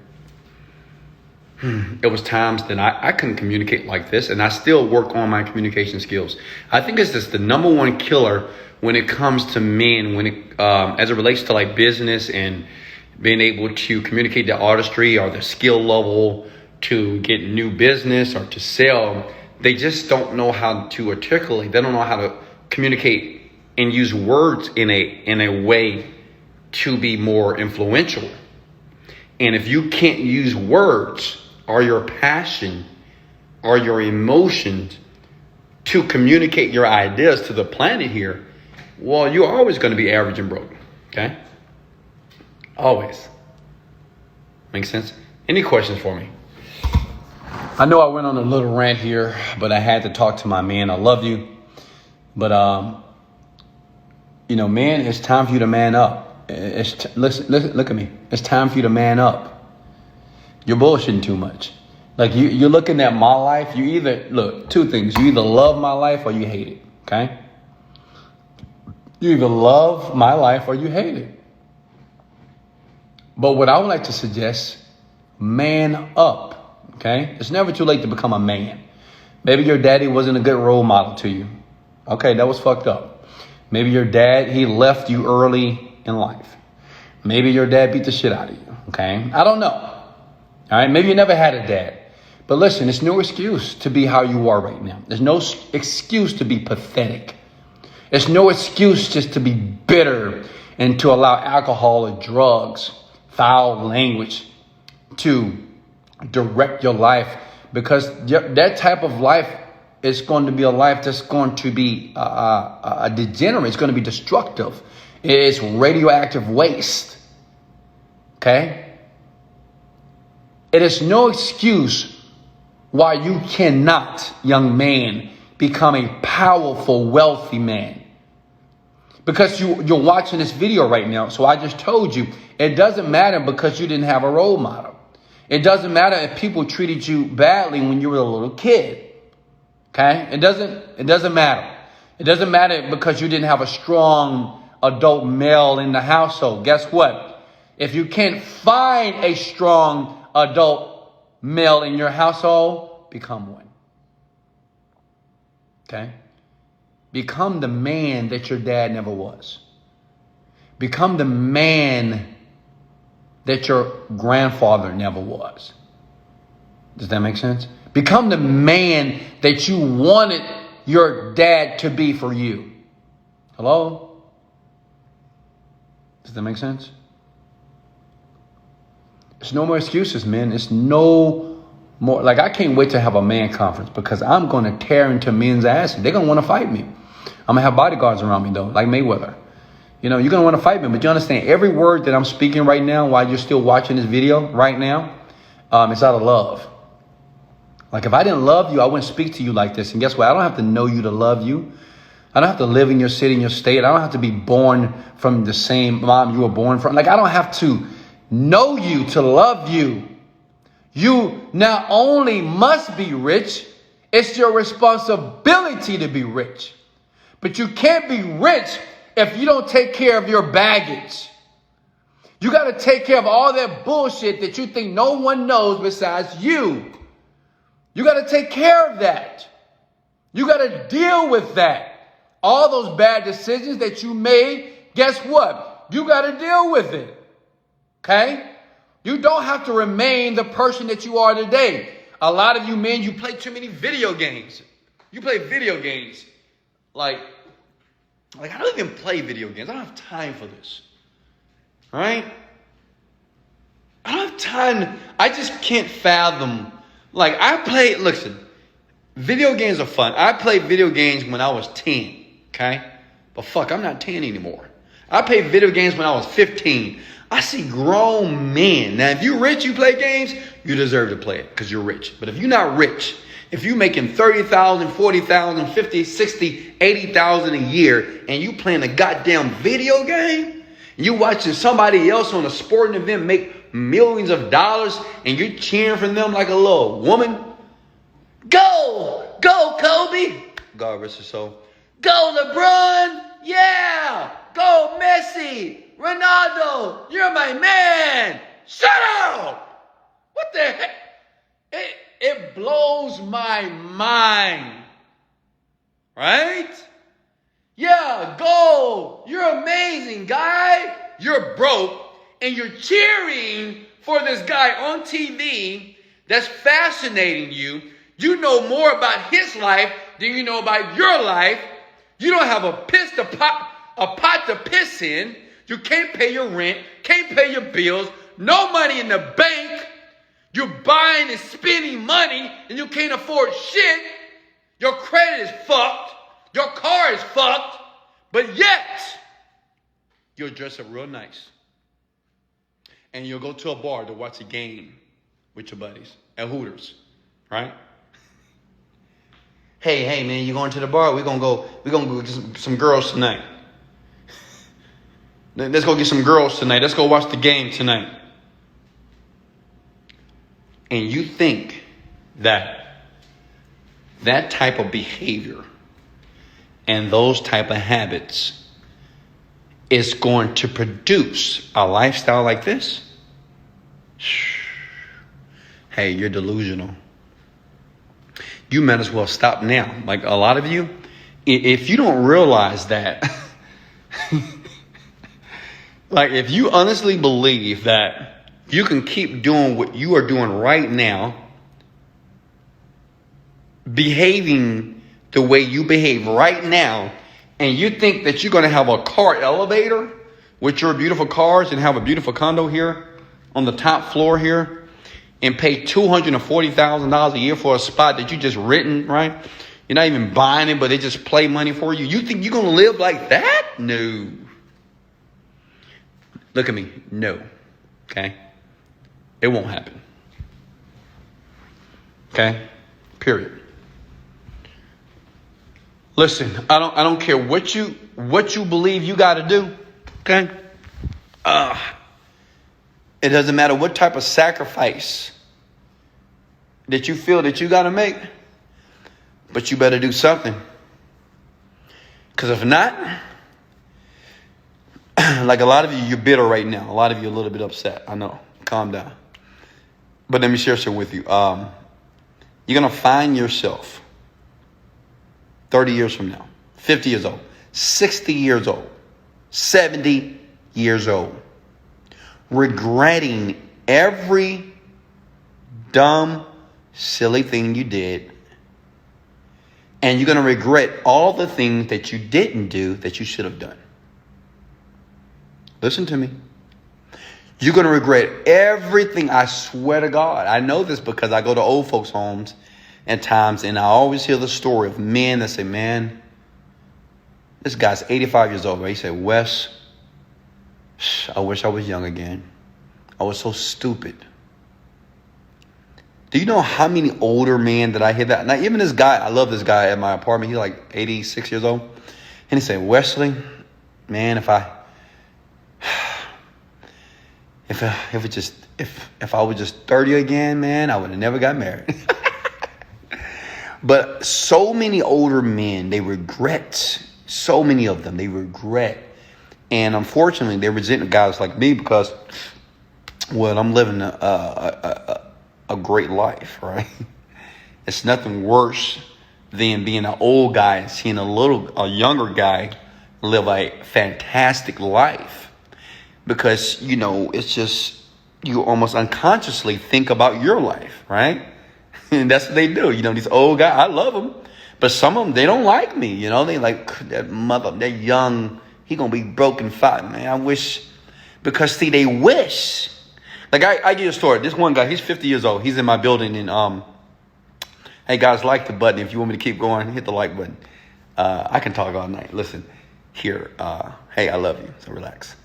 C: It was times that I couldn't communicate like this, and I still work on my communication skills. I think it's just the number one killer when it comes to men, when it as it relates to like business and being able to communicate the artistry or the skill level to get new business or to sell. They just don't know how to articulate. They don't know how to communicate and use words in a way to be more influential. And if you can't use words or your passion or your emotions to communicate your ideas to the planet here, well, you're always going to be average and broke. Okay? Always. Make sense? Any questions for me? I know I went on a little rant here, but I had to talk to my man. I love you. But, man, it's time for you to man up. Listen, look at me. It's time for you to man up. You're bullshitting too much. Like you're looking at my life. You either two things. You either love my life or you hate it. Okay. You either love my life or you hate it. But what I would like to suggest, man up. Okay. It's never too late to become a man. Maybe your daddy wasn't a good role model to you. Okay. That was fucked up. Maybe your dad, he left you early in life. Maybe your dad beat the shit out of you. Okay. I don't know. All right. Maybe you never had a dad. But listen, it's no excuse to be how you are right now. There's no excuse to be pathetic. It's no excuse just to be bitter and to allow alcohol or drugs, foul language to direct your life, because that type of life is going to be a life that's going to be a degenerate. It's going to be destructive. It's radioactive waste. Okay? It is no excuse why you cannot, young man, become a powerful, wealthy man. Because you're watching this video right now. So I just told you, it doesn't matter because you didn't have a role model. It doesn't matter if people treated you badly when you were a little kid. Okay? It doesn't matter. It doesn't matter because you didn't have a strong adult male in the household. Guess what? If you can't find a strong adult male in your household, become one. Okay? Become the man that your dad never was. Become the man that your grandfather never was. Does that make sense? Become the man that you wanted your dad to be for you. Hello? Does that make sense? There's no more excuses, man. It's no more. Like, I can't wait to have a man conference because I'm going to tear into men's asses. They're going to want to fight me. I'm going to have bodyguards around me, though, like Mayweather. You're going to want to fight me, but you understand every word that I'm speaking right now while you're still watching this video right now, it's out of love. Like, if I didn't love you, I wouldn't speak to you like this. And guess what? I don't have to know you to love you. I don't have to live in your city, in your state. I don't have to be born from the same mom you were born from. Like, I don't have to know you to love you. You not only must be rich, it's your responsibility to be rich. But you can't be rich if you don't take care of your baggage. You got to take care of all that bullshit that you think no one knows besides you. You got to take care of that. You got to deal with that. All those bad decisions that you made, guess what? You got to deal with it. Okay? You don't have to remain the person that you are today. A lot of you men, you play too many video games. You play video games. Like I don't even play video games. I don't have time for this. All right? I don't have time. I just can't fathom. Listen, video games are fun. I played video games when I was 10. Okay? But fuck, I'm not 10 anymore. I played video games when I was 15. I see grown men. Now, if you're rich, you play games, you deserve to play it because you're rich. But if you're not rich, if you're making $30,000, $40,000, $50,000, $60,000, $80,000 a year, and you playing a goddamn video game, and you watching somebody else on a sporting event make millions of dollars, and you're cheering for them like a little woman, go Kobe, God rest his soul, go LeBron, yeah, go Messi, Ronaldo, you're my man. Shut up! What the heck? It blows my mind. Right? Yeah, go. You're amazing, guy. You're broke and you're cheering for this guy on TV that's fascinating you. You know more about his life than you know about your life. You don't have a pot to piss in. You can't pay your rent, can't pay your bills, no money in the bank. You're buying and spending money and you can't afford shit. Your credit is fucked. Your car is fucked. But yet, you'll dress up real nice. And you'll go to a bar to watch a game with your buddies at Hooters, right? Hey man, you going to the bar? We're gonna go get some girls tonight. Let's go get some girls tonight. Let's go watch the game tonight. And you think that type of behavior and those type of habits is going to produce a lifestyle like this? Hey, you're delusional. You might as well stop now. Like a lot of you, if you don't realize that, like if you honestly believe that you can keep doing what you are doing right now, behaving the way you behave right now, and you think that you're going to have a car elevator with your beautiful cars and have a beautiful condo here on the top floor here and pay $240,000 a year for a spot that you just written, right? You're not even buying it, but they just play money for you. You think you're going to live like that? No. Look at me. No. Okay? It won't happen. Okay? Period. Listen, I don't care what you believe you got to do. Okay? It doesn't matter what type of sacrifice that you feel that you got to make, but you better do something. Because if not, like a lot of you, you're bitter right now. A lot of you are a little bit upset. I know. Calm down. But let me share something with you. You're going to find yourself 30 years from now, 50 years old, 60 years old, 70 years old, regretting every dumb, silly thing you did. And you're going to regret all the things that you didn't do that you should have done. Listen to me. You're going to regret everything. I swear to God. I know this because I go to old folks' homes at times, and I always hear the story of men that say, man, this guy's 85 years old. Right? He said, Wes, I wish I was young again. I was so stupid. Do you know how many older men that I hear that? Now, even this guy, I love this guy at my apartment. He's like 86 years old. And he said, Wesley, man, if I was just 30 again, man, I would have never got married. But so many older men, they regret. So many of them, they regret. And unfortunately, they resent guys like me because, well, I'm living a great life, right? It's nothing worse than being an old guy and seeing a younger guy live a fantastic life. Because, you know, it's just,
A: you almost unconsciously think about your life, right? And that's what they do. You know, these old guys, I love them, but some of them, they don't like me. You know, they like that mother, that young, he gonna be broken fat, man. I wish, because see, they wish. Like I give you a story. This one guy, he's 50 years old. He's in my building, and hey guys, like the button. If you want me to keep going, hit the like button. I can talk all night. Listen, here, hey, I love you, so relax.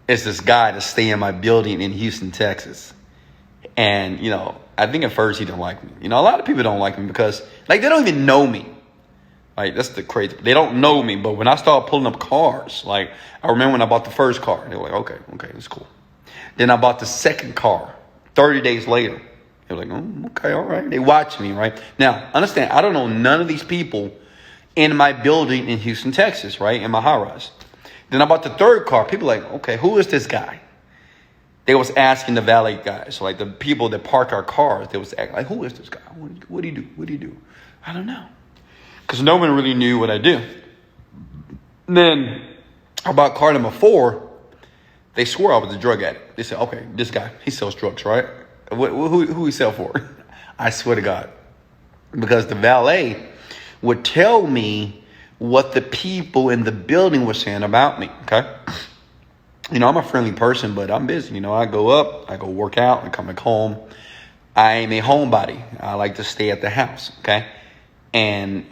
A: It's this guy that stay in my building in Houston, Texas. And, you know, I think at first he didn't like me. You know, a lot of people don't like me because, like, they don't even know me. Like, that's the crazy. They don't know me. But when I started pulling up cars, like, I remember when I bought the first car. They were like, okay, it's cool. Then I bought the second car 30 days later. They were like, oh, okay, all right. They watch me, right? Now, understand, I don't know none of these people in my building in Houston, Texas, right? In my high rise. Then I bought the third car. People like, okay, who is this guy? They was asking the valet guys, like the people that park our cars. They was asking, like, who is this guy? What do you do? What do you do? I don't know. Because no one really knew what I do. And then about car number 4, they swore I was a drug addict. They said, okay, this guy, he sells drugs, right? Who he sell for? I swear to God. Because the valet would tell me what the people in the building were saying about me, okay? You know, I'm a friendly person, but I'm busy. You know, I go up, I go work out, I come back home. I am a homebody. I like to stay at the house, okay? And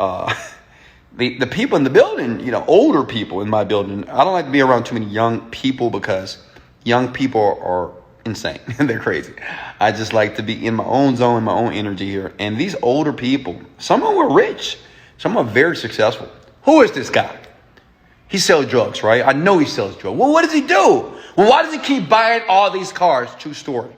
A: the people in the building, you know, older people in my building, I don't like to be around too many young people because young people are insane. They're crazy. I just like to be in my own zone, my own energy here. And these older people, some of them are rich. Some are very successful. Who is this guy? He sells drugs, right? I know he sells drugs. Well, what does he do? Well, why does he keep buying all these cars? True story.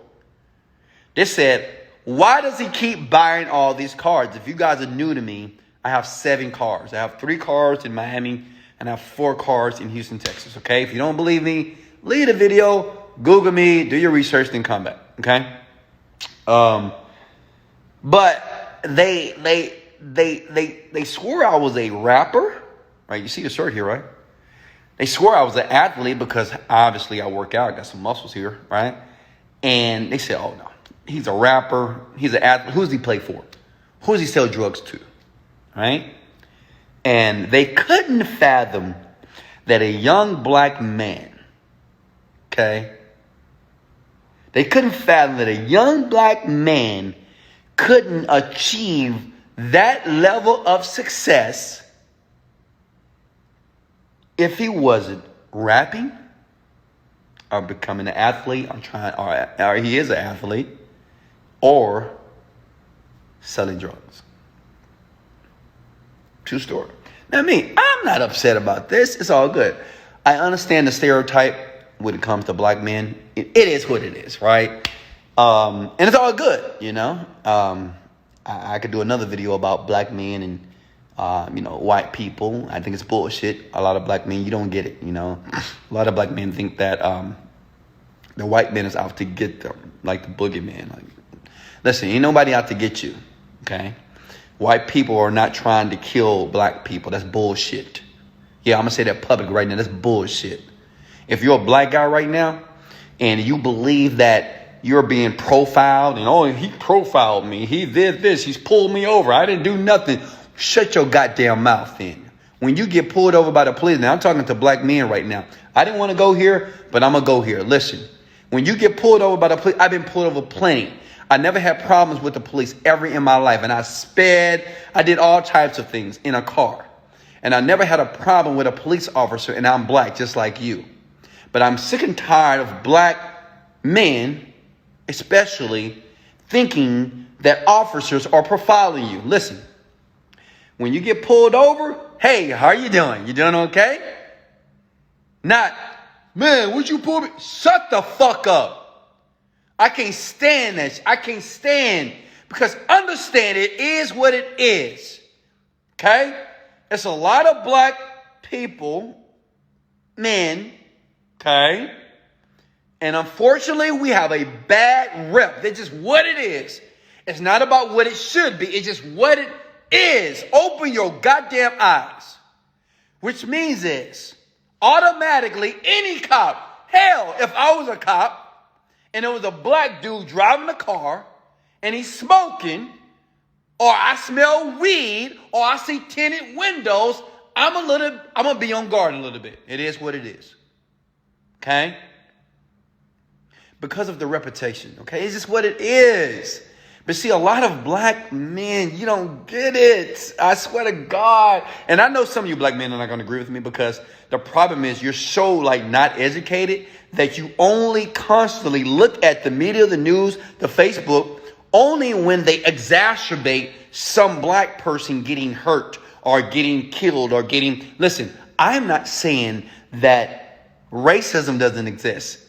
A: They said, why does he keep buying all these cars? If you guys are new to me, I have 7 cars. I have 3 cars in Miami and I have 4 cars in Houston, Texas. Okay. If you don't believe me, leave the video, Google me, do your research, then come back. Okay. But they swore I was a rapper, right? You see the shirt here, right? They swore I was an athlete because obviously I work out, got some muscles here, right? And they said, oh no, he's a rapper, he's an athlete. Who does he play for? Who does he sell drugs to, right? And they couldn't fathom that a young black man, okay? They couldn't fathom that a young black man couldn't achieve that level of success if he wasn't rapping or becoming an athlete, or he is an athlete, or selling drugs. True story. Now me, I'm not upset about this. It's all good. I understand the stereotype when it comes to black men. It is what it is, right? And it's all good, you know. I could do another video about black men and white people. I think it's bullshit. A lot of black men, you don't get it, you know. A lot of black men think that the white man is out to get them, like the boogeyman. Like, listen, ain't nobody out to get you, okay? White people are not trying to kill black people. That's bullshit. Yeah, I'm going to say that public right now. That's bullshit. If you're a black guy right now and you believe that you're being profiled and, oh, he profiled me, he did this, he's pulled me over, I didn't do nothing. Shut your goddamn mouth then. When you get pulled over by the police, now I'm talking to black men right now. I didn't want to go here, but I'm going to go here. Listen, when you get pulled over by the police, I've been pulled over plenty. I never had problems with the police ever in my life. And I sped, I did all types of things in a car. And I never had a problem with a police officer, and I'm black just like you. But I'm sick and tired of black men, especially, thinking that officers are profiling you. Listen. When you get pulled over, hey, how you doing? You doing okay? Not, man, would you pull me? Shut the fuck up. I can't stand that. I can't stand, because understand it is what it is. Okay? It's a lot of black people, men, okay? And unfortunately, we have a bad rep. That's just what it is. It's not about what it should be. It's just what it is. Open your goddamn eyes. Which means is automatically any cop. Hell, if I was a cop
C: and there was a black dude driving a car and he's smoking, or I smell weed, or I see tinted windows, I'm going to be on guard a little bit. It is what it is. Okay? Because of the reputation. Okay? It's just what it is. But see, a lot of black men, you don't get it. I swear to God. And I know some of you black men are not going to agree with me, because the problem is you're so not educated that you only constantly look at the media, the news, the Facebook, only when they exacerbate some black person getting hurt or getting killed or getting... Listen, I'm not saying that racism doesn't exist.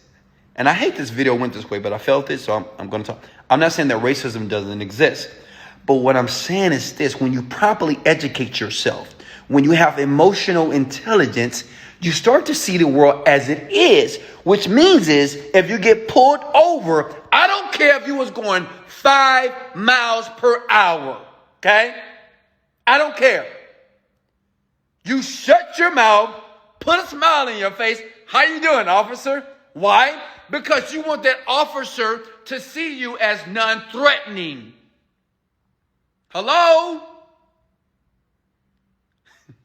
C: And I hate this video went this way, but I felt it, so I'm going to talk. I'm not saying that racism doesn't exist. But what I'm saying is this: when you properly educate yourself, when you have emotional intelligence, you start to see the world as it is, which means is if you get pulled over, I don't care if you was going 5 miles per hour, okay? I don't care. You shut your mouth, put a smile on your face. How you doing, officer? Why? Because you want that officer to see you as non-threatening. Hello?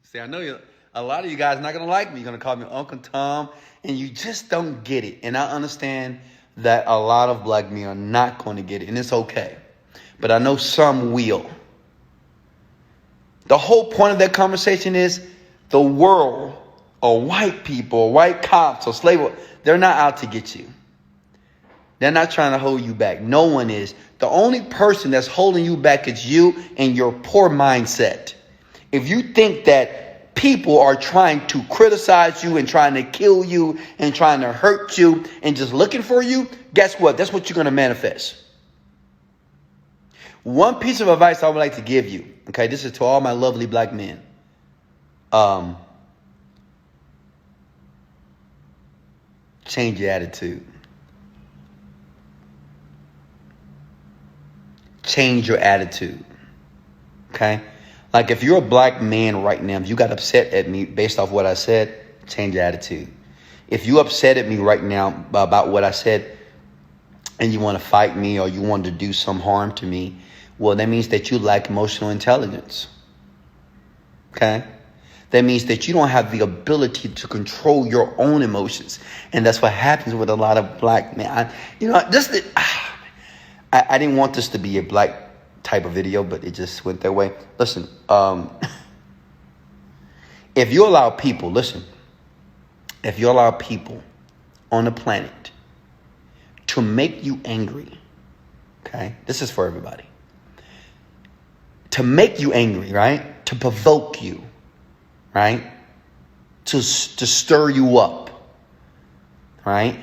C: See, I know a lot of you guys are not going to like me. You're going to call me Uncle Tom, and you just don't get it. And I understand that a lot of black men are not going to get it, and it's okay. But I know some will. The whole point of that conversation is the world, or white people, or white cops, or slave, they're not out to get you. They're not trying to hold you back. No one is. The only person that's holding you back is you and your poor mindset. If you think that people are trying to criticize you and trying to kill you and trying to hurt you and just looking for you, guess what? That's what you're going to manifest. One piece of advice I would like to give you, okay, this is to all my lovely black men. Change your attitude. Change your attitude. Okay? Like if you're a black man right now, if you got upset at me based off what I said, change your attitude. If you upset at me right now about what I said and you want to fight me or you want to do some harm to me, well, that means that you lack emotional intelligence. Okay? That means that you don't have the ability to control your own emotions. And that's what happens with a lot of black men. I didn't want this to be a black type of video, but it just went that way. Listen, if you allow people on the planet to make you angry, okay? This is for everybody. To make you angry, right? To provoke you, right? To stir you up, right?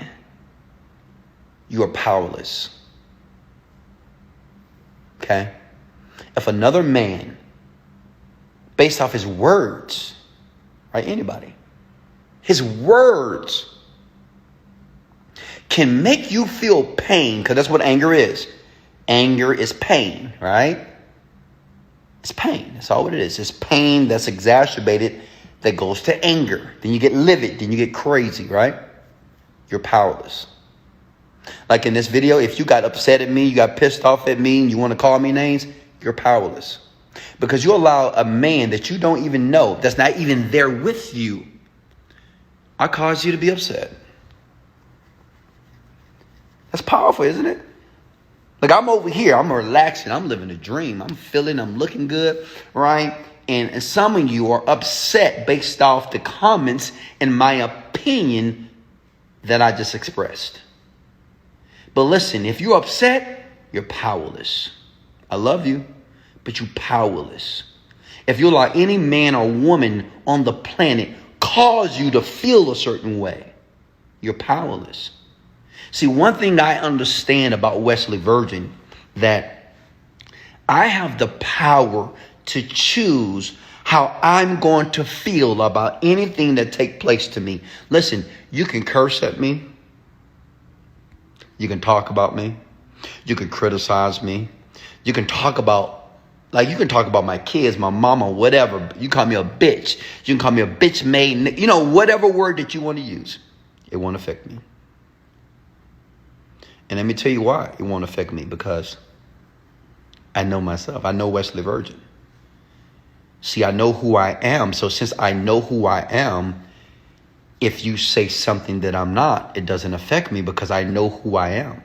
C: You are powerless. Okay? If another man, based off his words, right? Anybody, his words can make you feel pain, because that's what anger is. Anger is pain, right? It's pain. That's all it is. It's pain that's exacerbated that goes to anger. Then you get livid. Then you get crazy, right? You're powerless. Like in this video, if you got upset at me, you got pissed off at me, and you want to call me names, you're powerless. Because you allow a man that you don't even know, that's not even there with you, I cause you to be upset. That's powerful, isn't it? Like I'm over here, I'm relaxing, I'm living a dream, I'm feeling, I'm looking good, right? And some of you are upset based off the comments and my opinion that I just expressed. But listen, if you're upset, you're powerless. I love you, but you're powerless. If you allow any man or woman on the planet cause you to feel a certain way, you're powerless. See, one thing I understand about Wesley Virgin, that I have the power to choose how I'm going to feel about anything that takes place to me. Listen, you can curse at me. You can talk about me. You can criticize me. You can talk about, my kids, my mama, whatever. You call me a bitch. You can call me a bitch maid. Whatever word that you want to use. It won't affect me. And let me tell you why it won't affect me, because I know myself. I know Wesley Virgin. See, I know who I am. So since I know who I am, if you say something that I'm not, it doesn't affect me because I know who I am.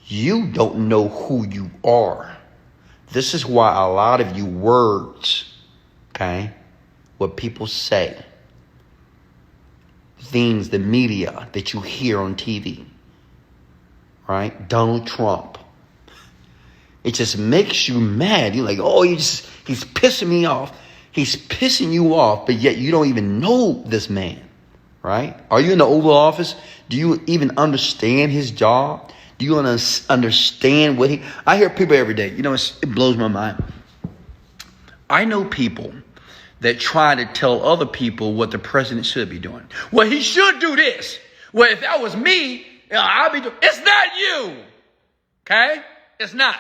C: You don't know who you are. This is why a lot of you words, okay, what people say, things, the media that you hear on TV, right? Donald Trump. It just makes you mad. You're like, oh, he's pissing me off. He's pissing you off, but yet you don't even know this man, right? Are you in the Oval Office? Do you even understand his job? Do you understand what I hear people every day. You know, it blows my mind. I know people that try to tell other people what the president should be doing. Well, he should do this. Well, if that was me, I'd be doing. It's not you. Okay? It's not.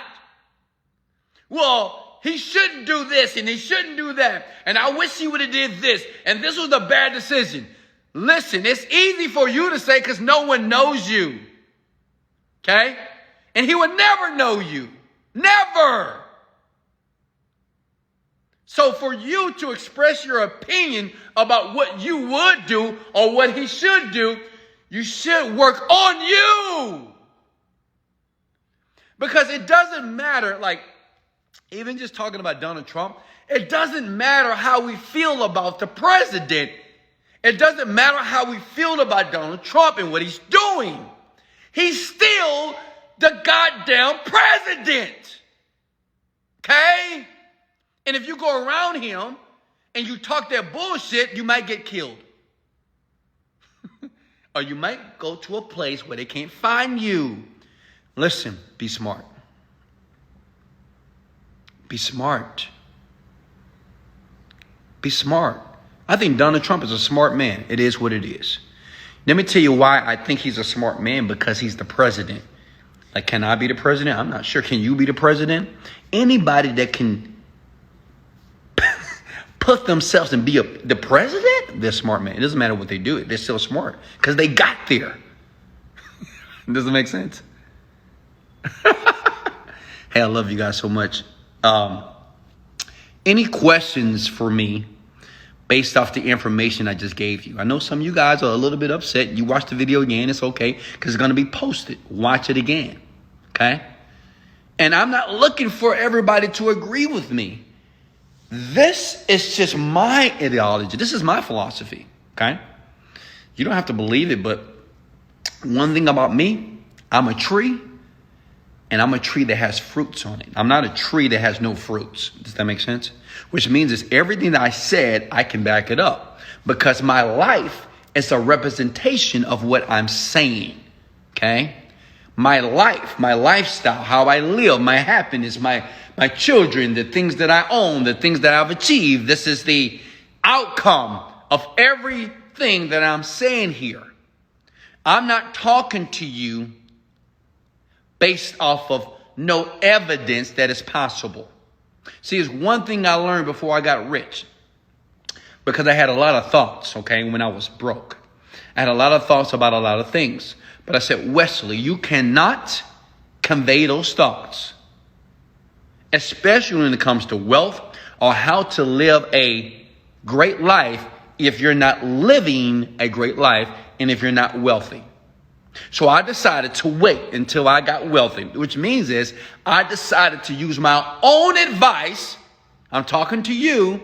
C: Well, he shouldn't do this and he shouldn't do that. And I wish he would have did this. And this was a bad decision. Listen, it's easy for you to say because no one knows you. Okay? And he would never know you. Never. So for you to express your opinion about what you would do or what he should do, you should work on you. Because it doesn't matter, like, even just talking about Donald Trump, it doesn't matter how we feel about the president. It doesn't matter how we feel about Donald Trump and what he's doing. He's still the goddamn president. Okay? And if you go around him and you talk that bullshit, you might get killed. Or you might go to a place where they can't find you. Listen, be smart. Be smart. Be smart. I think Donald Trump is a smart man. It is what it is. Let me tell you why I think he's a smart man, because he's the president. Like, can I be the president? I'm not sure. Can you be the president? Anybody that can put themselves and be the president, they're smart man. It doesn't matter what they do. They're still smart because they got there. Does it make sense? Hey, I love you guys so much. Any questions for me based off the information I just gave you? I know some of you guys are a little bit upset. You watch the video again. It's okay because it's going to be posted. Watch it again. Okay? And I'm not looking for everybody to agree with me. This is just my ideology. This is my philosophy. Okay? You don't have to believe it, but one thing about me, I'm a tree. And I'm a tree that has fruits on it. I'm not a tree that has no fruits. Does that make sense? Which means is everything that I said, I can back it up. Because my life is a representation of what I'm saying. Okay? My life, my lifestyle, how I live, my happiness, my children, the things that I own, the things that I've achieved. This is the outcome of everything that I'm saying here. I'm not talking to you based off of no evidence that is possible. See, it's one thing I learned before I got rich. Because I had a lot of thoughts, okay, when I was broke. I had a lot of thoughts about a lot of things. But I said, Wesley, you cannot convey those thoughts. Especially when it comes to wealth or how to live a great life if you're not living a great life and if you're not wealthy. So I decided to wait until I got wealthy, which means is I decided to use my own advice. I'm talking to you.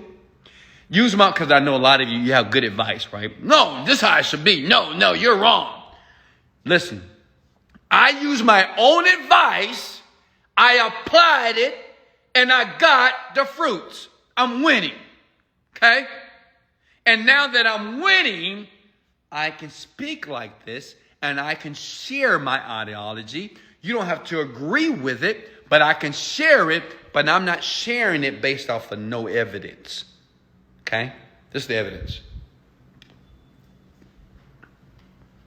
C: Use my, because I know a lot of you have good advice, right? No, this is how it should be. No, you're wrong. Listen, I used my own advice. I applied it and I got the fruits. I'm winning. Okay. And now that I'm winning, I can speak like this. And I can share my ideology. You don't have to agree with it, but I can share it. But I'm not sharing it based off of no evidence. Okay? This is the evidence.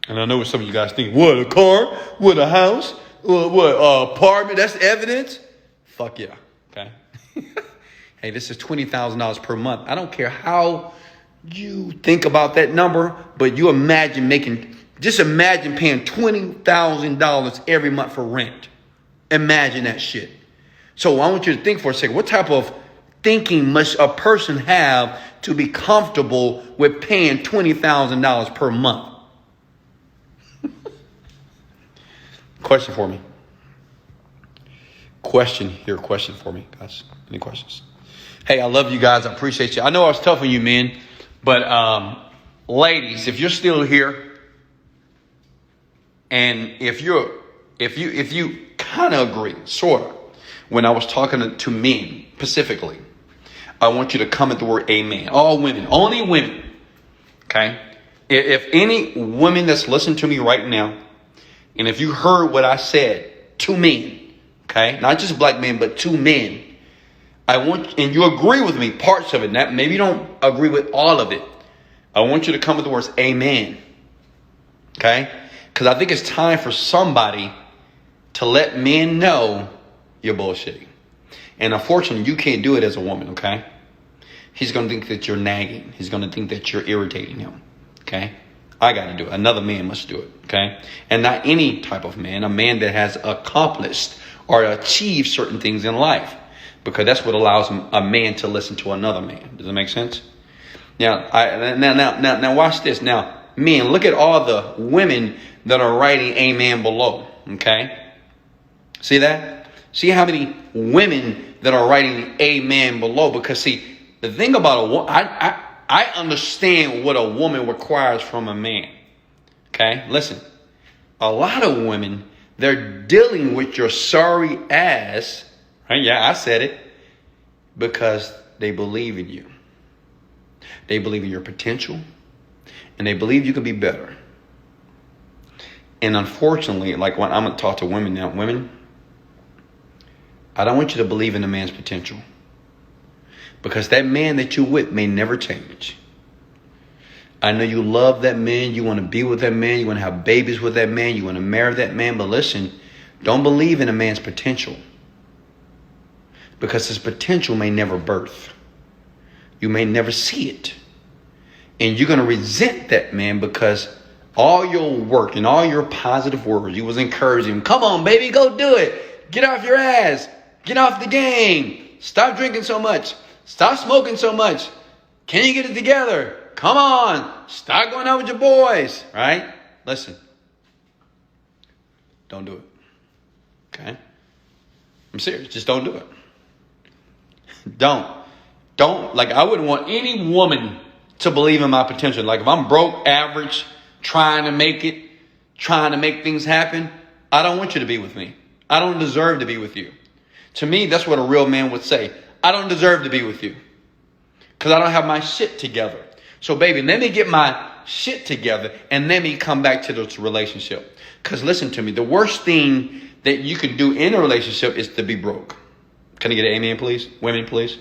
C: And I know what some of you guys think. What, a car? What, a house? What, apartment? That's evidence? Fuck yeah. Okay? Hey, this is $20,000 per month. I don't care how you think about that number, but you imagine making Just imagine paying $20,000 every month for rent. Imagine that shit. So I want you to think for a second. What type of thinking must a person have to be comfortable with paying $20,000 per month? Question for me. Question for me, guys. Any questions? Hey, I love you guys. I appreciate you. I know I was tough on you, men, but ladies, if you're still here, and if you kind of agree, sort of, when I was talking to men specifically, I want you to comment the word amen. All women, only women. Okay? If any women that's listening to me right now, and if you heard what I said to men, okay, not just black men, but to men, and you agree with me, parts of it. Now, maybe you don't agree with all of it. I want you to come with the words amen. Okay? Because I think it's time for somebody to let men know you're bullshitting. And unfortunately, you can't do it as a woman, okay? He's going to think that you're nagging. He's going to think that you're irritating him, okay? I got to do it. Another man must do it, okay? And not any type of man, a man that has accomplished or achieved certain things in life. Because that's what allows a man to listen to another man. Does that make sense? Now watch this. Now, men, look at all the women that are writing amen below. Okay? See that? See how many women that are writing amen below? Because see, the thing about a woman, I understand what a woman requires from a man. Okay? Listen. A lot of women, they're dealing with your sorry ass. Right? Yeah, I said it. Because they believe in you. They believe in your potential. And they believe you can be better. And unfortunately, like when I'm going to talk to women now, women, I don't want you to believe in a man's potential. Because that man that you're with may never change. I know you love that man. You want to be with that man. You want to have babies with that man. You want to marry that man. But listen, don't believe in a man's potential. Because his potential may never birth. You may never see it. And you're going to resent that man because all your work and all your positive words, you was encouraging him. Come on, baby, go do it. Get off your ass. Get off the game. Stop drinking so much. Stop smoking so much. Can you get it together? Come on. Stop going out with your boys. Right? Listen. Don't do it. Okay? I'm serious. Just don't do it. Don't. Like, I wouldn't want any woman to believe in my potential. Like, if I'm broke, average, trying to make it, trying to make things happen, I don't want you to be with me. I don't deserve to be with you. To me, that's what a real man would say. I don't deserve to be with you. Because I don't have my shit together. So, baby, let me get my shit together and let me come back to this relationship. Because listen to me, the worst thing that you can do in a relationship is to be broke. Can I get an amen, please? Women, please.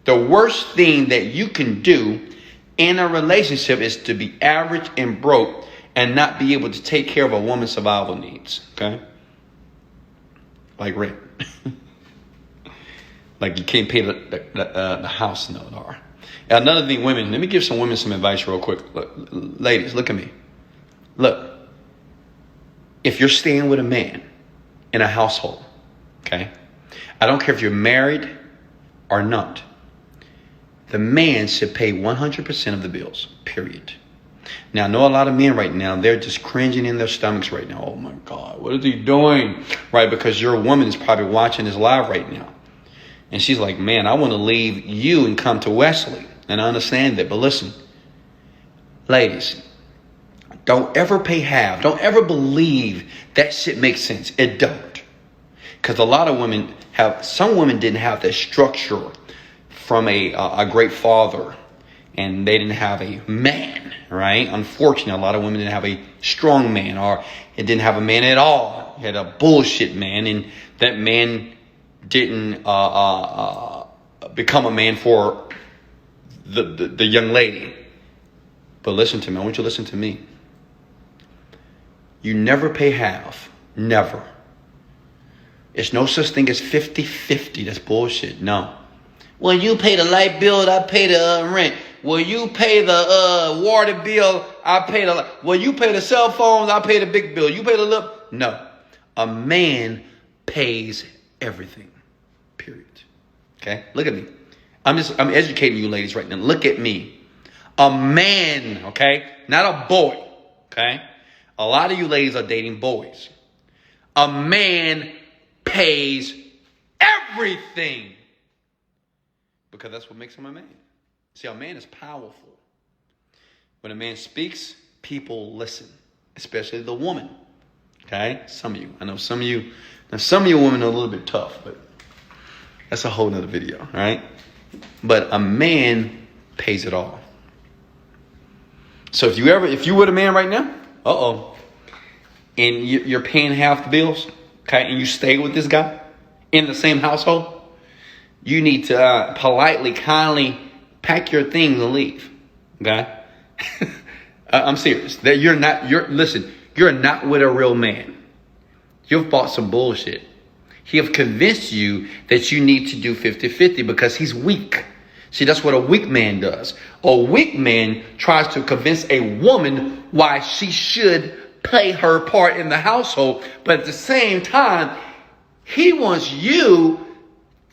C: The worst thing that you can do in a relationship is to be average and broke and not be able to take care of a woman's survival needs. Okay? Like rent. Like you can't pay the house note. Or another thing, women, let me give some women some advice real quick. Look, ladies, look at me. Look, if you're staying with a man in a household, okay? I don't care if you're married or not. The man should pay 100% of the bills, period. Now, I know a lot of men right now, they're just cringing in their stomachs right now. Oh, my God, what is he doing? Right, because your woman is probably watching this live right now. And she's like, man, I want to leave you and come to Wesley. And I understand that. But listen, ladies, don't ever pay half. Don't ever believe that shit makes sense. It don't. Because a lot of women some women didn't have that structure from a great father. And they didn't have a man, right? Unfortunately, a lot of women didn't have a strong man, or it didn't have a man at all. It had a bullshit man, and that man didn't become a man for the young lady. But listen to me. I want you to listen to me. You never pay half. Never. It's no such thing as 50-50. That's bullshit. No. Well, you pay the light bill, I pay the rent. well, you pay the water bill, I pay the, well, you pay the cell phones, I pay the big bill. You pay the little. No. A man pays everything. Period. Okay? Look at me. I'm educating you ladies right now. Look at me. A man, okay? Not a boy. Okay? A lot of you ladies are dating boys. A man pays everything. Because that's what makes him a man. See, a man is powerful. When a man speaks, people listen. Especially the woman. Okay? Some of you. I know some of you. Now, some of you women are a little bit tough, but that's a whole nother video. All right? But a man pays it all. So if you were a man right now, and you're paying half the bills, okay, and you stay with this guy in the same household, you need to politely, kindly pack your things and leave. Okay? I'm serious. That you're not with a real man. You've bought some bullshit. He have convinced you that you need to do 50-50 because he's weak. See, that's what a weak man does. A weak man tries to convince a woman why she should play her part in the household. But at the same time, he wants you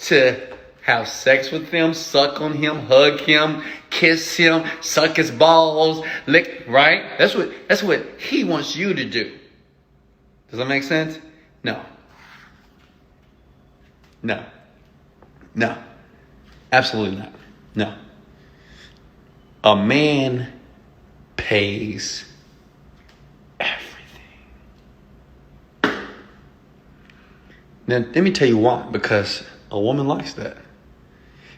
C: to have sex with him, suck on him, hug him, kiss him, suck his balls, lick, right? That's what he wants you to do. Does that make sense? No. Absolutely not. No. A man pays everything. Now, let me tell you why. Because a woman likes that.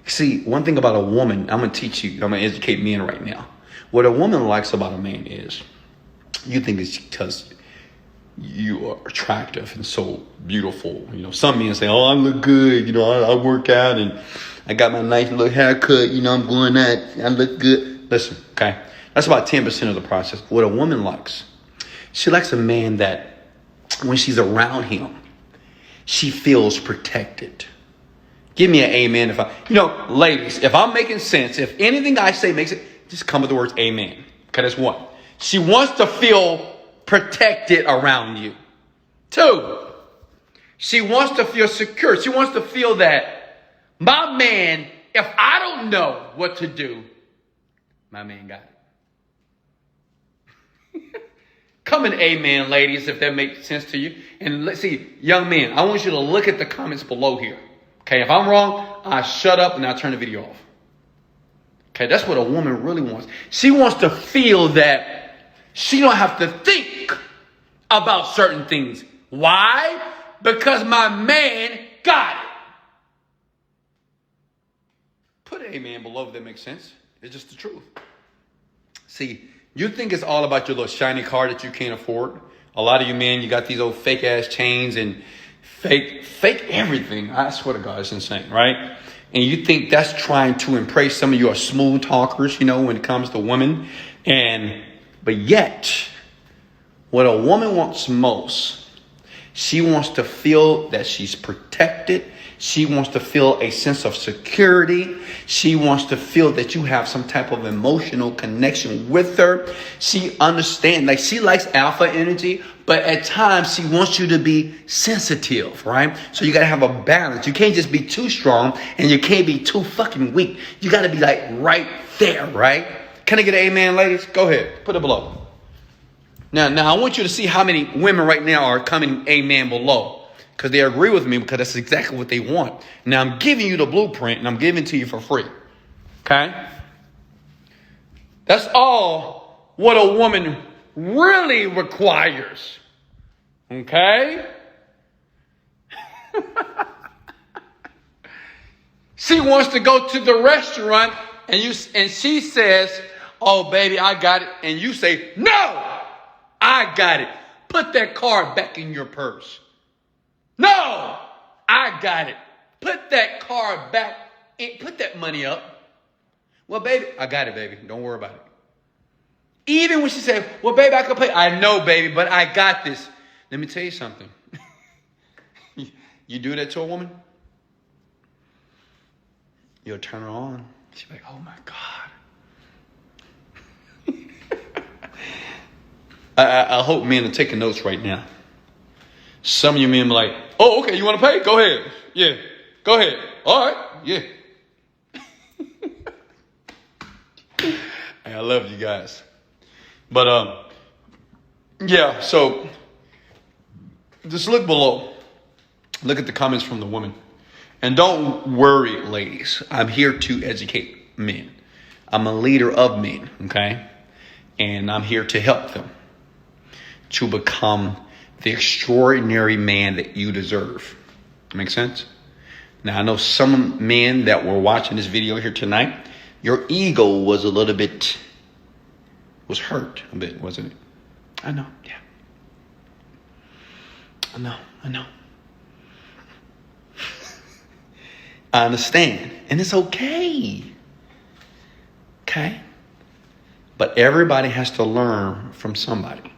C: See, one thing about a woman, I'm going to teach you, I'm going to educate men right now. What a woman likes about a man is, you think it's because you are attractive and so beautiful. You know, some men say, oh, I look good. You know, I work out and I got my nice little haircut. You know, I'm going out. I look good. Listen, okay. That's about 10% of the process. What a woman likes, she likes a man that when she's around him, she feels protected. Give me an amen. Ladies, if I'm making sense, if anything I say makes it, just come with the words amen. Okay, that's one. She wants to feel protected around you. Two, she wants to feel secure. She wants to feel that my man, if I don't know what to do, my man got it. Come in amen, ladies, if that makes sense to you. And let's see, young men, I want you to look at the comments below here. Okay, if I'm wrong, I shut up and I turn the video off. Okay, that's what a woman really wants. She wants to feel that she don't have to think about certain things. Why? Because my man got it. Put an amen below if that makes sense. It's just the truth. See, you think it's all about your little shiny car that you can't afford. A lot of you men, you got these old fake ass chains and fake everything. I swear to God, it's insane, right? And you think that's trying to impress some of you are smooth talkers, when it comes to women. But yet, what a woman wants most, she wants to feel that she's protected. She wants to feel a sense of security. She wants to feel that you have some type of emotional connection with her. She understands, she likes alpha energy, but at times she wants you to be sensitive, right? So you got to have a balance. You can't just be too strong and you can't be too fucking weak. You got to be right there, right? Can I get an amen, ladies? Go ahead. Put it below. Now I want you to see how many women right now are coming amen below. Because they agree with me, because that's exactly what they want. Now, I'm giving you the blueprint, and I'm giving it to you for free. Okay? That's all what a woman really requires. Okay? She wants to go to the restaurant, and she says, oh, baby, I got it. And you say, no, I got it. Put that card back in your purse. No, I got it. Put that card back and put that money up. Well, baby, I got it, baby. Don't worry about it. Even when she said, well, baby, I can pay. I know, baby, but I got this. Let me tell you something. You do that to a woman, you'll turn her on. She'll be like, oh, my God. I hope men are taking notes right now. Some of you men are like, oh, okay, you want to pay? Go ahead. Yeah, go ahead. All right, yeah. Hey, I love you guys. But, yeah, so just look below. Look at the comments from the women. And don't worry, ladies. I'm here to educate men. I'm a leader of men, okay? And I'm here to help them to become the extraordinary man that you deserve. Make sense? Now, I know some men that were watching this video here tonight, your ego was a little bit, was hurt a bit, wasn't it? I know, yeah. I know. I understand. And it's okay. Okay? But everybody has to learn from somebody.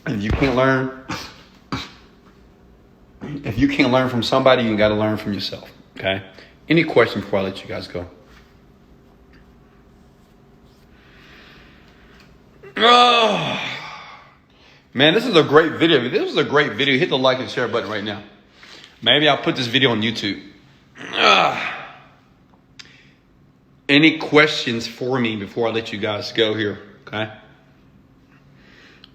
C: And if you can't learn from somebody, you got to learn from yourself. Okay? Any questions before I let you guys go? Oh, man, this is a great video. This was a great video. Hit the like and share button right now. Maybe I'll put this video on YouTube. Any questions for me before I let you guys go here? Okay.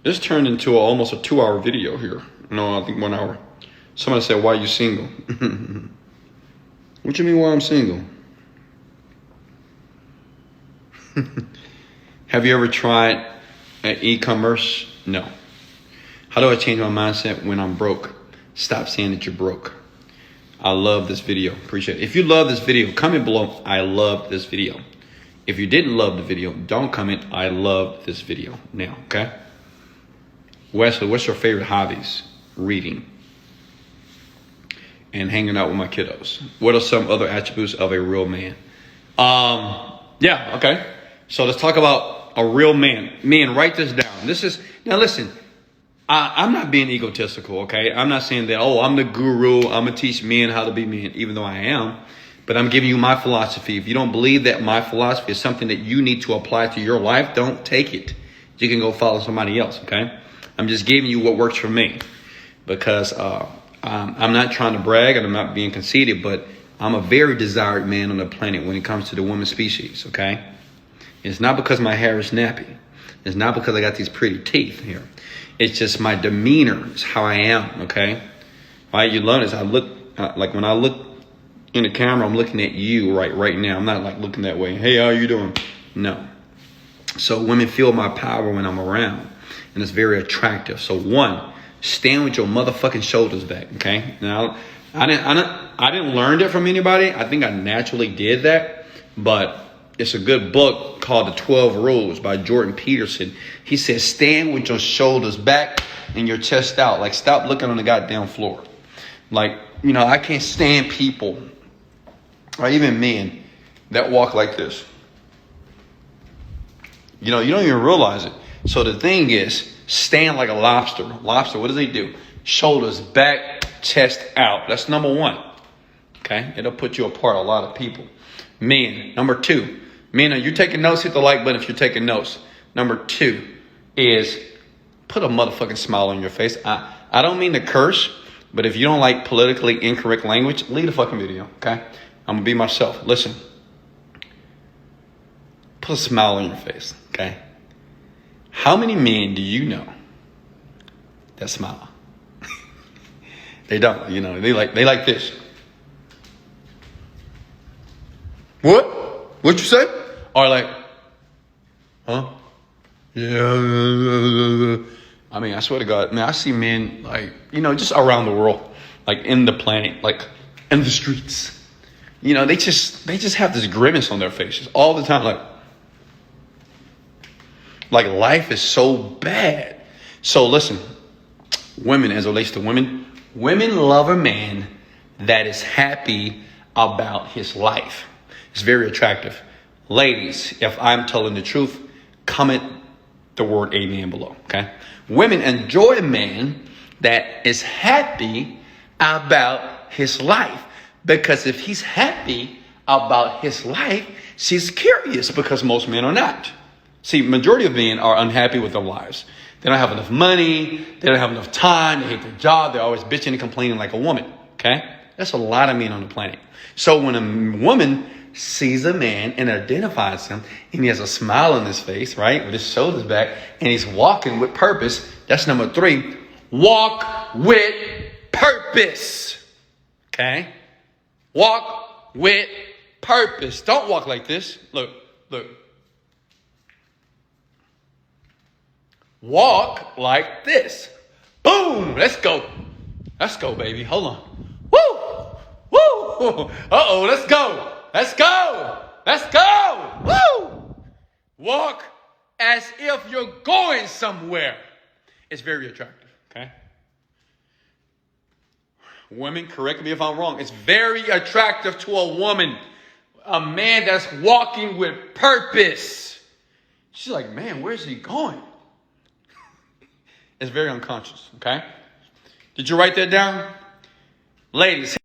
C: This turned into almost a 2-hour video here. No, I think 1 hour. Somebody said, why are you single? What you mean, why I'm single? Have you ever tried e-commerce? No. How do I change my mindset when I'm broke? Stop saying that you're broke. I love this video. Appreciate it. If you love this video, comment below, I love this video. If you didn't love the video, don't comment, I love this video now, okay? Wesley, what's your favorite hobbies? Reading and hanging out with my kiddos. What are some other attributes of a real man? Yeah, okay. So let's talk about a real man. Men, write this down. Now listen, I'm not being egotistical, okay? I'm not saying that, oh, I'm the guru. I'm going to teach men how to be men, even though I am. But I'm giving you my philosophy. If you don't believe that my philosophy is something that you need to apply to your life, don't take it. You can go follow somebody else, okay? I'm just giving you what works for me. Because I'm not trying to brag and I'm not being conceited, but I'm a very desired man on the planet when it comes to the woman species, okay? It's not because my hair is nappy. It's not because I got these pretty teeth here. It's just my demeanor. It's how I am, okay? Why you learn is I look, like when I look in the camera, I'm looking at you right now. I'm not like looking that way. Hey, how you doing? No. So women feel my power when I'm around. And it's very attractive. So one, stand with your motherfucking shoulders back, okay? Now, I didn't learn it from anybody. I think I naturally did that. But it's a good book called The 12 Rules by Jordan Peterson. He says, stand with your shoulders back and your chest out. Like, stop looking on the goddamn floor. Like, you know, I can't stand people, or even men, that walk like this. You know, you don't even realize it. So the thing is, stand like a lobster. Lobster, what does he do? Shoulders back, chest out. That's number one. Okay? It'll put you apart a lot of people. Men, number two. Men, are you taking notes? Hit the like button if you're taking notes. Number two is put a motherfucking smile on your face. I don't mean to curse, but if you don't like politically incorrect language, leave the fucking video, okay? I'm going to be myself. Listen. Put a smile on your face, okay? How many men do you know that smile? They don't, you know. They like this. What? What you say? Or like, huh? Yeah. I mean, I swear to God, man, I see men like, you know, just around the world, like in the planet, like in the streets. You know, they just have this grimace on their faces all the time, like life is so bad. So listen, women, as it relates to women love a man that is happy about his life. It's very attractive. Ladies, if I'm telling the truth, comment the word amen below, okay? Women enjoy a man that is happy about his life. Because if he's happy about his life, she's curious, because most men are not. See, majority of men are unhappy with their lives. They don't have enough money. They don't have enough time. They hate their job. They're always bitching and complaining like a woman. Okay? That's a lot of men on the planet. So when a woman sees a man and identifies him, and he has a smile on his face, right, with his shoulders back, and he's walking with purpose, that's number 3. Walk with purpose. Okay? Walk with purpose. Don't walk like this. Look. Walk like this. Boom. Let's go. Let's go, baby. Hold on. Woo. Woo. Uh-oh. Let's go. Let's go. Let's go. Woo. Walk as if you're going somewhere. It's very attractive. Okay? Women, correct me if I'm wrong. It's very attractive to a woman. A man that's walking with purpose. She's like, man, where's he going? It's very unconscious, okay? Did you write that down? Ladies,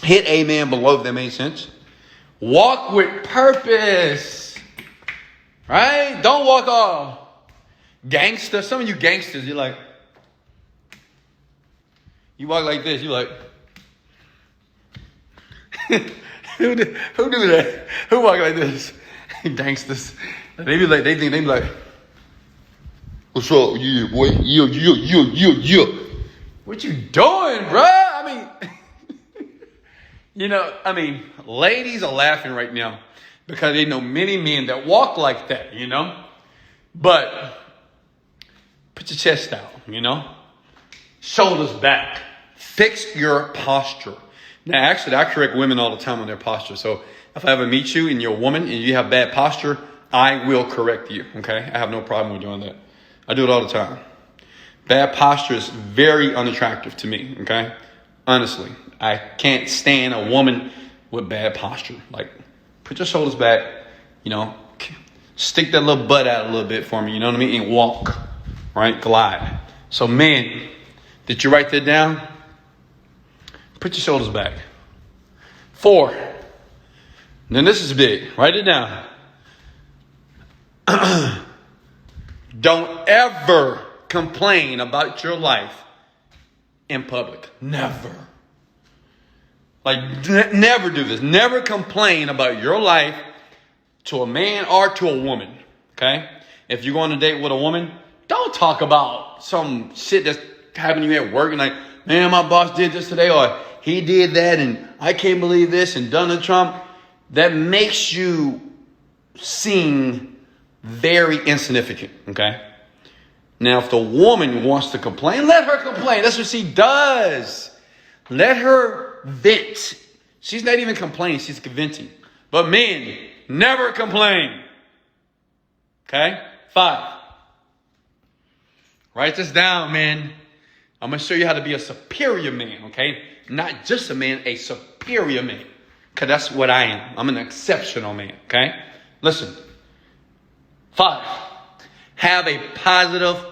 C: hit amen below if that made sense. Walk with purpose. Right? Don't walk all gangster. Some of you gangsters, you're like, you walk like this, you're like, who do that? Who walk like this? Gangsters. They be like, they think they be like, what's up? Yeah, boy. Yeah. What you doing, bro? Ladies are laughing right now because they know many men that walk like that, But put your chest out, Shoulders back. Fix your posture. Now, actually, I correct women all the time on their posture. So if I ever meet you and you're a woman and you have bad posture, I will correct you, okay? I have no problem with doing that. I do it all the time. Bad posture is very unattractive to me, okay? Honestly, I can't stand a woman with bad posture. Like, put your shoulders back, stick that little butt out a little bit for me, you know what I mean? And walk, right? Glide. So, men, did you write that down? Put your shoulders back. 4. Then this is big. Write it down. Don't ever complain about your life in public. Never. Never do this. Never complain about your life to a man or to a woman. Okay? If you're going on a date with a woman, don't talk about some shit that's happening to you at work and like, man, my boss did this today, or he did that, and I can't believe this, and Donald Trump. That makes you seem very insignificant, okay? Now, if the woman wants to complain, let her complain. That's what she does. Let her vent. She's not even complaining, she's venting. But men, never complain. Okay? 5. Write this down, man. I'm going to show you how to be a superior man, okay? Not just a man, a superior man. Because that's what I am. I'm an exceptional man, okay? Listen. 5. Have a positive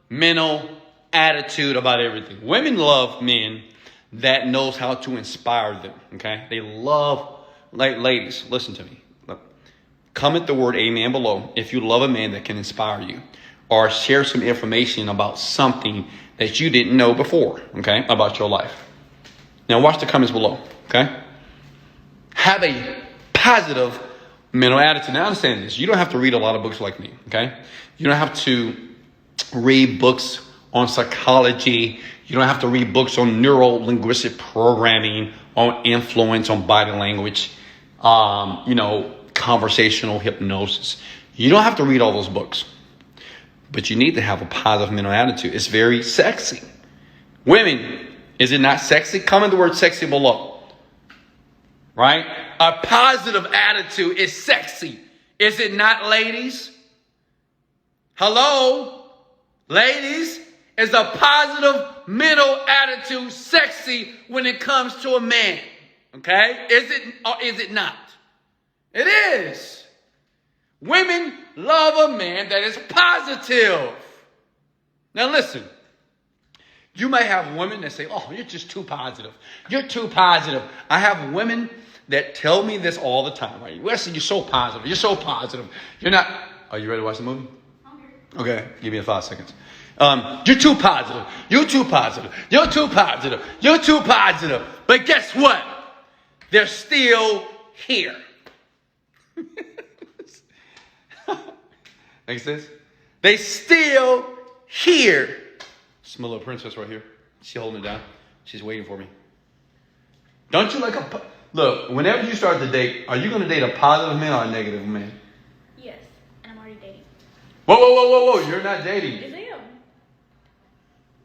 C: mental attitude about everything. Women love men that knows how to inspire them, okay? They love, ladies, listen to me. Look, comment the word amen below if you love a man that can inspire you, or share some information about something that you didn't know before, okay, about your life. Now watch the comments below, okay? Have a positive mental attitude. Now understand this. You don't have to read a lot of books like me, okay? You don't have to read books on psychology. You don't have to read books on neuro-linguistic programming, on influence, on body language, conversational hypnosis. You don't have to read all those books. But you need to have a positive mental attitude. It's very sexy. Women, is it not sexy? Comment the word sexy below. Right? A positive attitude is sexy. Is it not, ladies? Hello? Ladies, is a positive mental attitude sexy when it comes to a man? Okay? Is it or is it not? It is. Women love a man that is positive. Now listen. You may have women that say, oh, you're just too positive. You're too positive. I have women that tell me this all the time, right? Wesley, you're so positive. You're so positive. You're not. Are you ready to watch the movie? Okay, give me 5 seconds. You're too positive. You're too positive. You're too positive. You're too positive. But guess what? They're still here. Make sense? They still here. It's my little princess right here. She's holding it down. She's waiting for me. Don't you like a... Look, whenever you start to date, are you going to date a positive man or a negative man?
B: Yes, and I'm already dating.
C: Whoa. You're not dating.
B: Yes, I am.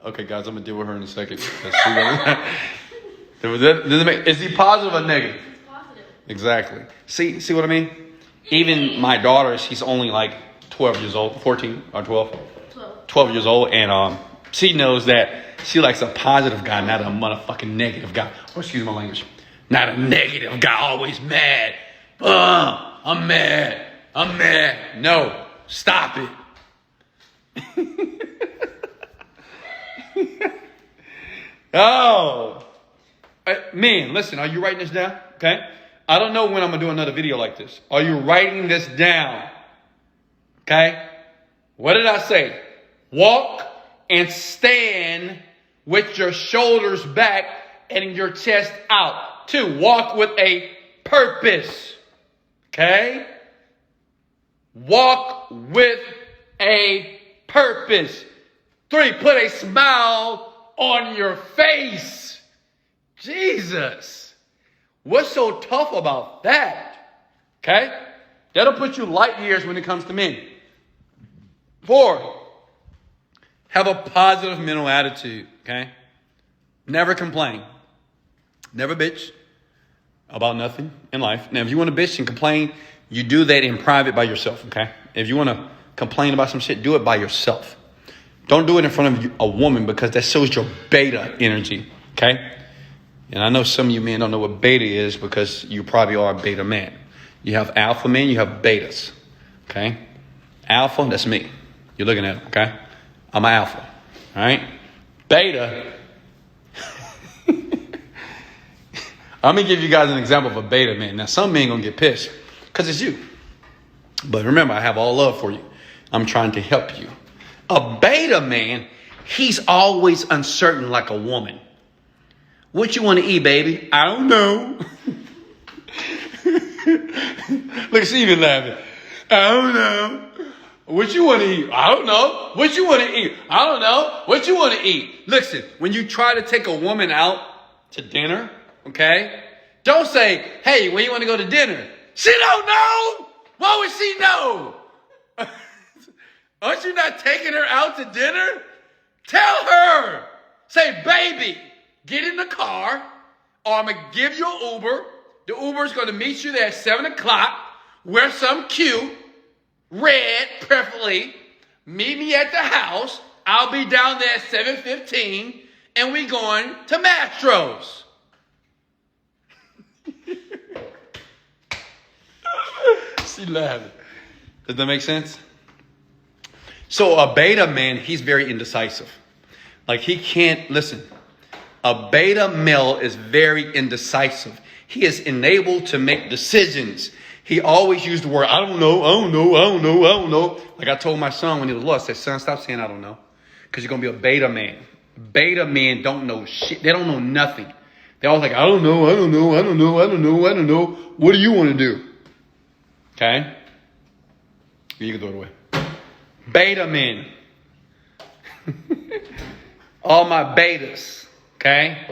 C: Okay, guys, I'm going to deal with her in a second. Is he positive or negative?
B: It's positive.
C: Exactly. See what I mean? Even my daughter, she's only like 12 years old, 14 or 12? 12 years old. And she knows that she likes a positive guy, not a motherfucking negative guy. Oh, excuse my language. Not a negative guy, always mad. I'm mad. No, stop it. Oh. Man, listen, are you writing this down? Okay. I don't know when I'm going to do another video like this. Are you writing this down? Okay. What did I say? Walk and stand with your shoulders back and your chest out. 2, walk with a purpose. Okay? Walk with a purpose. 3, put a smile on your face. Jesus. What's so tough about that? Okay? That'll put you light years when it comes to men. 4, have a positive mental attitude. Okay? Never complain. Never bitch about nothing in life. Now, if you want to bitch and complain, you do that in private by yourself, okay? If you want to complain about some shit, do it by yourself. Don't do it in front of a woman because that shows your beta energy, okay? And I know some of you men don't know what beta is because you probably are a beta man. You have alpha men, you have betas, okay? Alpha, that's me. You're looking at it, okay? I'm an alpha, all right? Beta... I'm going to give you guys an example of a beta man. Now, some men going to get pissed because it's you. But remember, I have all love for you. I'm trying to help you. A beta man, he's always uncertain like a woman. What you want to eat, baby? I don't know. Look, she even laughing. I don't know. What you want to eat? I don't know. What you want to eat? I don't know. What you want to eat? Listen, when you try to take a woman out to dinner... Okay? Don't say, hey, when you want to go to dinner? She don't know. Why would she know? Aren't you not taking her out to dinner? Tell her. Say, baby, get in the car or I'm going to give you an Uber. The Uber is going to meet you there at 7 o'clock. Wear some cute, red, preferably. Meet me at the house. I'll be down there at 7:15 and we going to Mastro's. She laughing. Does that make sense? So a beta man, he's very indecisive. Like he can't, listen, a beta male is very indecisive. He is enabled to make decisions. He always used the word, I don't know. Like I told my son when he was lost, I said, son, stop saying I don't know. Because you're going to be a beta man. Beta men don't know shit. They don't know nothing. They're always like, I don't know. What do you want to do? Okay? You can throw it away. Beta men. All my betas. Okay?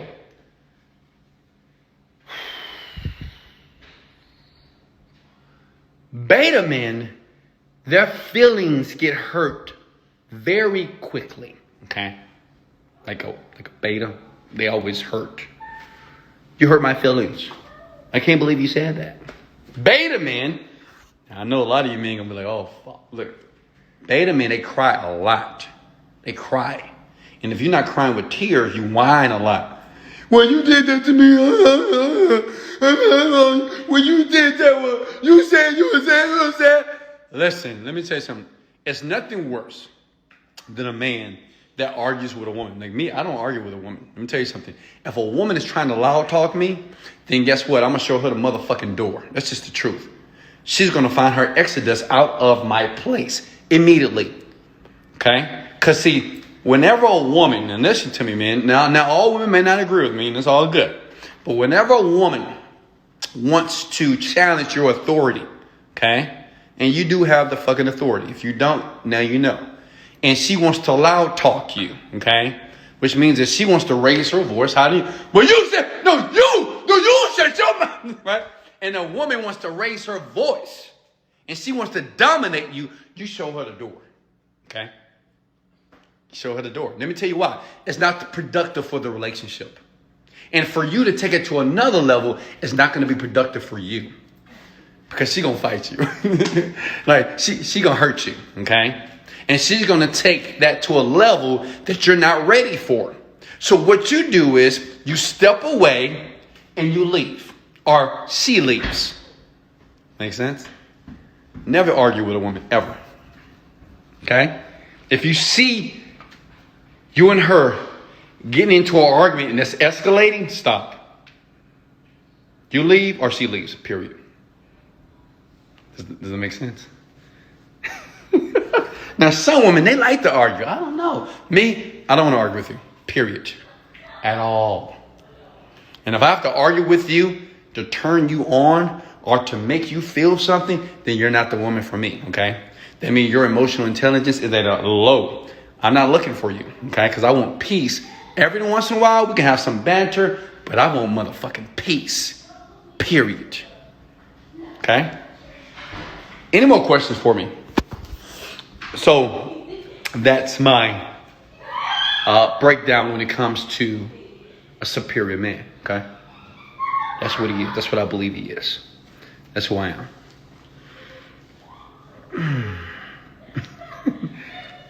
C: Beta men, their feelings get hurt very quickly. Okay? Like a beta, they always hurt. You hurt my feelings. I can't believe you said that. Beta men, I know a lot of you men gonna be like, oh, fuck. Look, beta men, they cry a lot. They cry. And if you're not crying with tears, you whine a lot. Well, you did that to me. When you did that, you said. Listen, let me tell you something. It's nothing worse than a man that argues with a woman. Like me, I don't argue with a woman. Let me tell you something. If a woman is trying to loud talk me, then guess what? I'm going to show her the motherfucking door. That's just the truth. She's going to find her exodus out of my place immediately. Okay? Because see, whenever a woman, and listen to me, man. Now all women may not agree with me, and it's all good. But whenever a woman wants to challenge your authority, okay? And you do have the fucking authority. If you don't, now you know. And she wants to loud talk you, okay? Which means that she wants to raise her voice. How do you? Well, you said, you said your mouth, right? And a woman wants to raise her voice. And she wants to dominate you. You show her the door, okay? Show her the door. Let me tell you why. It's not productive for the relationship. And for you to take it to another level is not going to be productive for you. Because she's going to fight you. Like, she going to hurt you, okay? And she's going to take that to a level that you're not ready for. So what you do is you step away and you leave. Or she leaves. Make sense? Never argue with a woman, ever. Okay? If you see you and her getting into an argument and it's escalating, stop. You leave or she leaves, period. Does it make sense? Now, some women, they like to argue. I don't know. Me, I don't want to argue with you, period. At all. And if I have to argue with you to turn you on or to make you feel something, then you're not the woman for me, okay? That means your emotional intelligence is at a low. I'm not looking for you, okay? Because I want peace. Every once in a while, we can have some banter, but I want motherfucking peace, period. Okay? Any more questions for me? So that's my breakdown when it comes to a superior man, okay? That's what he is. That's what I believe he is. That's who I am.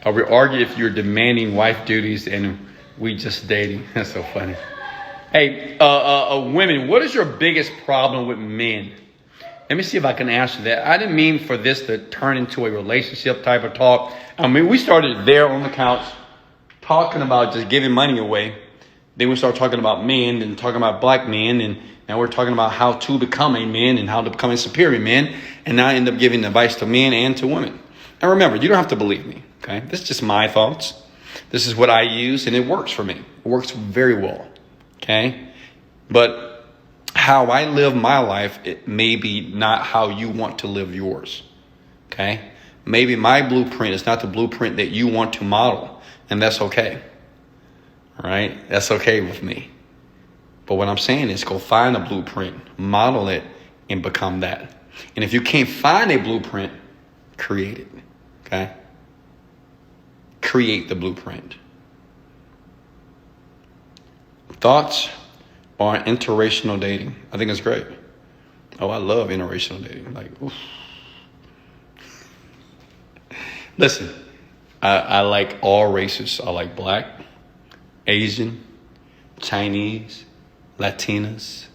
C: I would argue if you're demanding wife duties and we just dating. That's so funny. Hey, women, what is your biggest problem with men? Let me see if I can answer that. I didn't mean for this to turn into a relationship type of talk. I mean, we started there on the couch talking about just giving money away. Then we started talking about men and talking about black men. And now we're talking about how to become a man and how to become a superior man. And now I end up giving advice to men and to women. Now remember, you don't have to believe me. Okay, this is just my thoughts. This is what I use and it works for me. It works very well. Okay, but how I live my life, it may be not how you want to live yours. Okay? Maybe my blueprint is not the blueprint that you want to model. And that's okay. All right? That's okay with me. But what I'm saying is go find a blueprint, model it, and become that. And if you can't find a blueprint, create it. Okay? Create the blueprint. Thoughts on interracial dating? I think it's great. Oh, I love interracial dating. Like, oof. Listen, I like all races. I like black, Asian, Chinese, Latinas,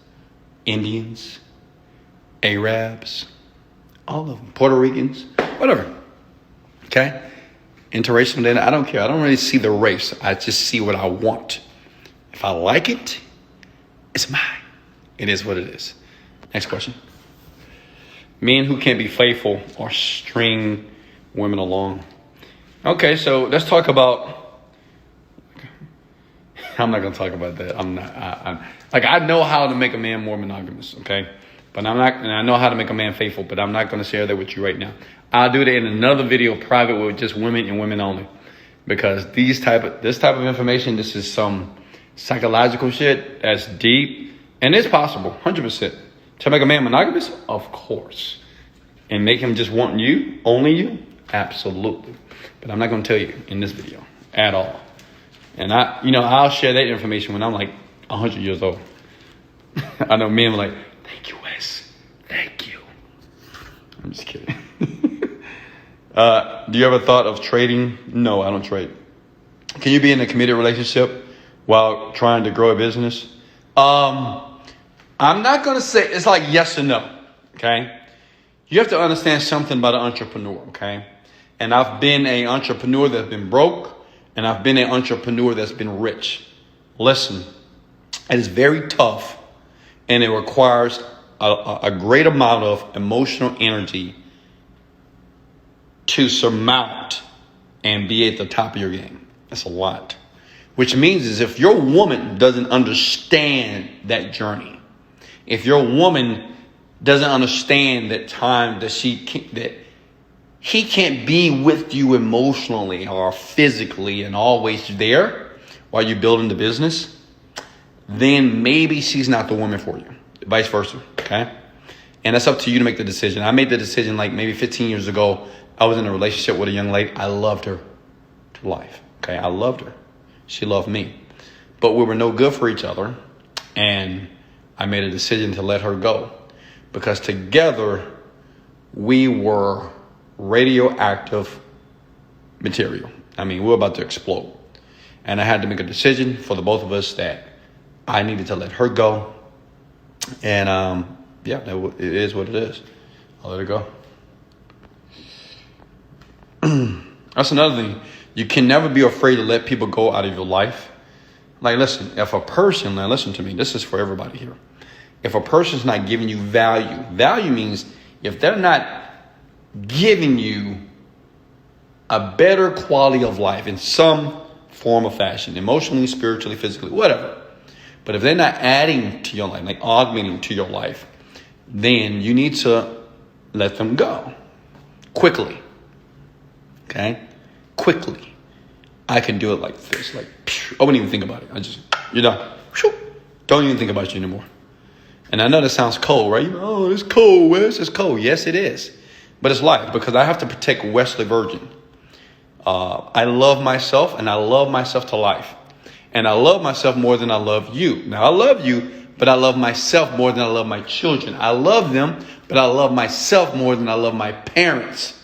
C: Indians, Arabs, all of them, Puerto Ricans, whatever. Okay? Interracial dating, I don't care. I don't really see the race. I just see what I want. If I like it, it's mine. It is what it is. Next question. Men who can't be faithful or string women along. Okay, so let's talk about. I'm not going to talk about that. I know how to make a man more monogamous, okay? But I'm not, and I know how to make a man faithful, but I'm not going to share that with you right now. I'll do that in another video private with just women and women only. Because this type of information, this is some psychological shit that's deep. And it's possible, 100%. To make a man monogamous? Of course. And make him just want you, only you? Absolutely. But I'm not going to tell you in this video at all. And I'll share that information when I'm like 100 years old. I know men are like, thank you, Wes. Thank you. I'm just kidding. Do you ever thought of trading? No, I don't trade. Can you be in a committed relationship while trying to grow a business? I'm not going to say it's like yes or no. Okay. You have to understand something about an entrepreneur. Okay. And I've been an entrepreneur that's been broke. And I've been an entrepreneur that's been rich. Listen, it is very tough, and it requires a great amount of emotional energy to surmount and be at the top of your game. That's a lot. Which means is if your woman doesn't understand that journey, if your woman doesn't understand that time that he can't be with you emotionally or physically and always there while you're building the business, then maybe she's not the woman for you. Vice versa, okay? And that's up to you to make the decision. I made the decision like maybe 15 years ago. I was in a relationship with a young lady. I loved her to life, okay? I loved her. She loved me. But we were no good for each other. And I made a decision to let her go. Because together, we were radioactive material. I mean, we were about to explode. And I had to make a decision for the both of us that I needed to let her go. And yeah, it is what it is. I'll let her go. That's another thing. You can never be afraid to let people go out of your life. Like, listen, if a person, now listen to me, this is for everybody here. If a person's not giving you value means if they're not giving you a better quality of life in some form or fashion, emotionally, spiritually, physically, whatever. But if they're not adding to your life, like augmenting to your life, then you need to let them go quickly. Okay? Quickly. I can do it like this. Like, I wouldn't even think about it. You're done. Don't even think about you anymore. And I know that sounds cold, right? Oh, it's cold, Wes. It's cold. Yes, it is. But it's life because I have to protect Wesley Virgin. I love myself and I love myself to life. And I love myself more than I love you. Now, I love you, but I love myself more than I love my children. I love them, but I love myself more than I love my parents.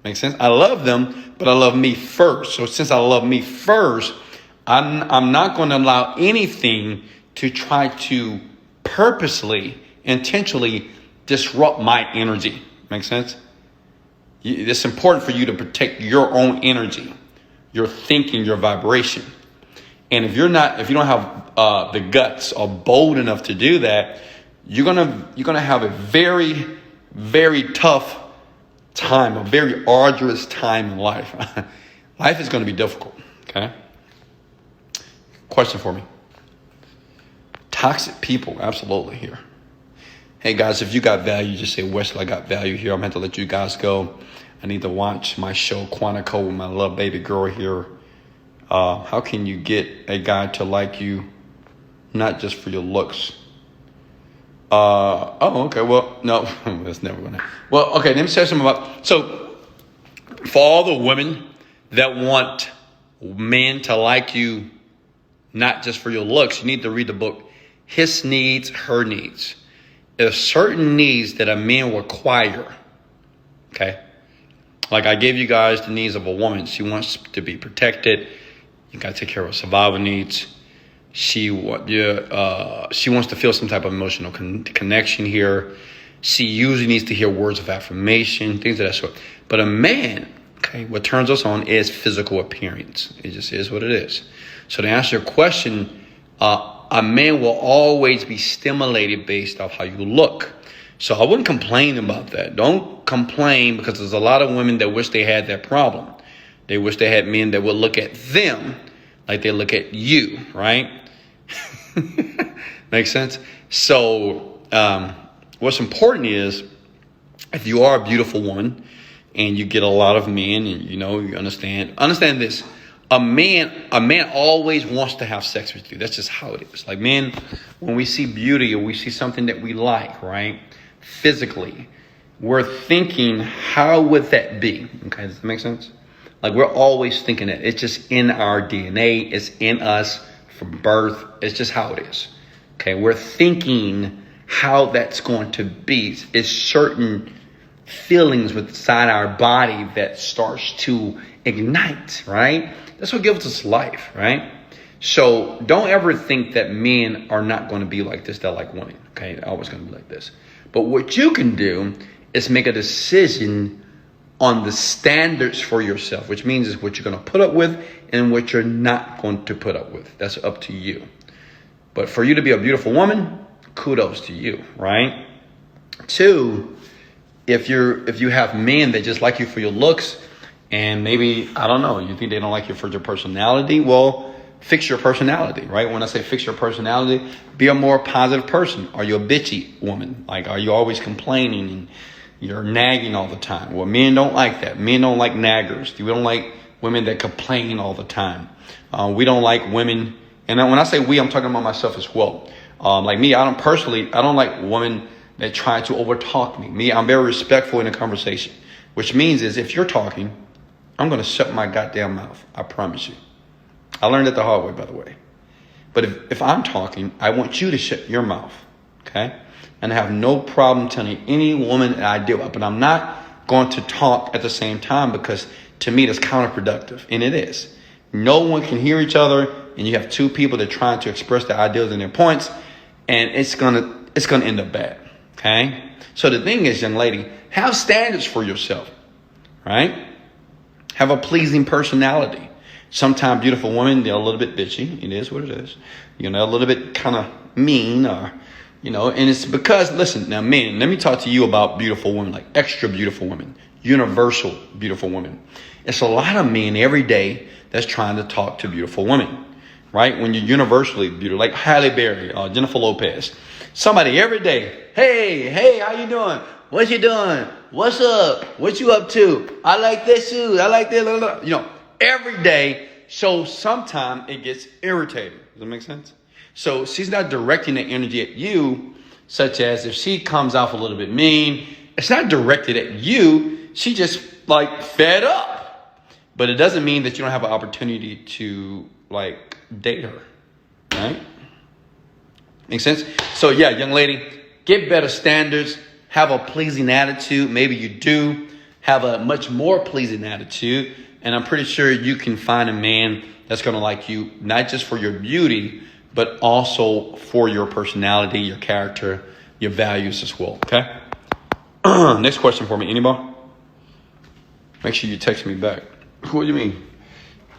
C: Make sense? I love them, but I love me first. So since I love me first, I'm not going to allow anything to try to purposely, intentionally disrupt my energy. Make sense? It's important for you to protect your own energy, your thinking, your vibration. And if you don't have the guts or bold enough to do that, you're gonna have a very, very tough time, a very arduous time in life. Life is going to be difficult. Okay. Question for me. Toxic people, absolutely here. Hey guys, if you got value, just say, Wesley, I got value here. I'm going to let you guys go. I need to watch my show, Quantico, with my little baby girl here. How can you get a guy to like you, not just for your looks? Okay. Well, no, that's never going to. Well, okay, let me say something about. So, for all the women that want men to like you, not just for your looks, you need to read the book, His Needs, Her Needs. There's certain needs that a man require. Okay. Like I gave you guys the needs of a woman. She wants to be protected. You got to take care of her survival needs. She wants to feel some type of emotional connection here. She usually needs to hear words of affirmation, things of that sort. But a man, okay, what turns us on is physical appearance. It just is what it is. So to answer your question, a man will always be stimulated based off how you look. So I wouldn't complain about that. Don't complain because there's a lot of women that wish they had that problem. They wish they had men that would look at them like they look at you, right? Makes sense? So what's important is if you are a beautiful woman and you get a lot of men and you understand this. A man always wants to have sex with you. That's just how it is. Like men, when we see beauty or we see something that we like, right? Physically, we're thinking, how would that be? Okay, does that make sense? Like we're always thinking that. It's just in our DNA. It's in us from birth. It's just how it is. Okay, we're thinking how that's going to be. It's certain feelings within our body that starts to ignite, right? That's what gives us life, right? So don't ever think that men are not going to be like this. They're like women, okay? They're always going to be like this. But what you can do is make a decision
A: on the standards for yourself, which means is what you're going to put up with and what you're not going to put up with. That's up to you. But for you to be a beautiful woman, kudos to you, right? 2, if you have men that just like you for your looks, and maybe, I don't know, you think they don't like you for your personality, well, fix your personality, right? When I say fix your personality, be a more positive person. Are you a bitchy woman? Like, are you always complaining and you're nagging all the time? Well, men don't like that. Men don't like naggers. We don't like women that complain all the time. We don't like women, and when I say we, I'm talking about myself as well. Like me, I don't like women that try to overtalk me. I'm very respectful in a conversation, which means is if you're talking, I'm going to shut my goddamn mouth. I promise you. I learned it the hard way, by the way. But if I'm talking, I want you to shut your mouth, okay? And I have no problem telling any woman that I deal with, but I'm not going to talk at the same time because to me that's counterproductive, and it is. No one can hear each other, and you have 2 people that are trying to express their ideas and their points, and it's gonna end up bad, okay? So the thing is, young lady, have standards for yourself, right? Have a pleasing personality. Sometimes beautiful women, they're a little bit bitchy. It is what it is. A little bit kind of mean or, and it's because, listen, now men, let me talk to you about beautiful women, like extra beautiful women, universal beautiful women. It's a lot of men every day that's trying to talk to beautiful women, right? When you're universally beautiful, like Halle Berry, Jennifer Lopez, somebody every day, hey, how you doing? What you doing? What's up? What you up to? I like this shoes. I like that. Every day. So sometimes it gets irritating. Does that make sense? So she's not directing the energy at you, such as if she comes off a little bit mean, it's not directed at you. She just like fed up. But it doesn't mean that you don't have an opportunity to like date her. Right? Make sense? So yeah, young lady, get better standards. Have a pleasing attitude. Maybe you do have a much more pleasing attitude. And I'm pretty sure you can find a man that's going to like you, not just for your beauty, but also for your personality, your character, your values as well. Okay? Next question for me. Anybody? Make sure you text me back. What do you mean?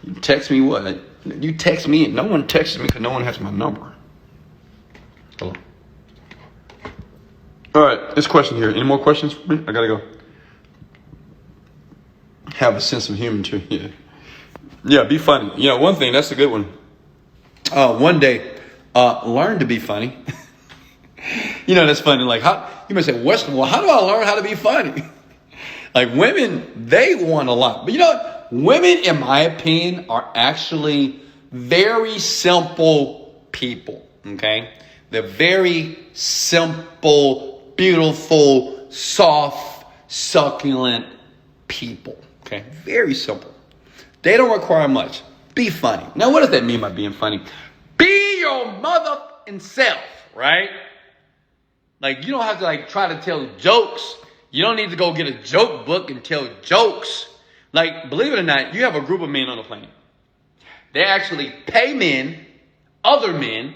A: You text me what? You text me. No one texts me because no one has my number. Hello? All right, this question here. Any more questions for me? I gotta go. Have a sense of humor too. Yeah, be funny. One thing, that's a good one. One day, learn to be funny. That's funny. Like, how you may say, Wesley, well, how do I learn how to be funny? Like women, they want a lot. But women, in my opinion, are actually very simple people. Okay? They're very simple, beautiful, soft, succulent people. Okay, very simple. They don't require much. Be funny. Now, what does that mean by being funny? Be your motherfucking self, right? Like, you don't have to try to tell jokes. You don't need to go get a joke book and tell jokes. Like, believe it or not, you have a group of men on the planet. They actually pay men, other men,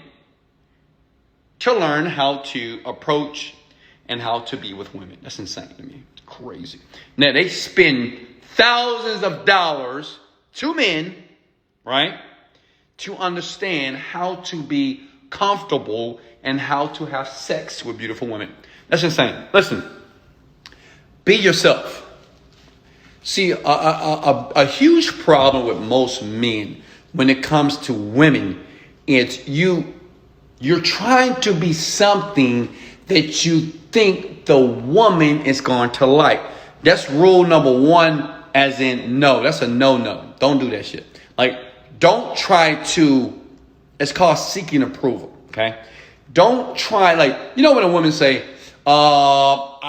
A: to learn how to approach and how to be with women. That's insane to me. It's crazy. Now, they spend thousands of dollars to men, right, to understand how to be comfortable and how to have sex with beautiful women. That's insane. Listen, be yourself. See, a huge problem with most men when it comes to women is you're trying to be something that you think the woman is going to like. That's rule number 1, as in no. That's a no. Don't do that shit. Like, don't try to, it's called seeking approval, okay? Don't try, when a woman say, what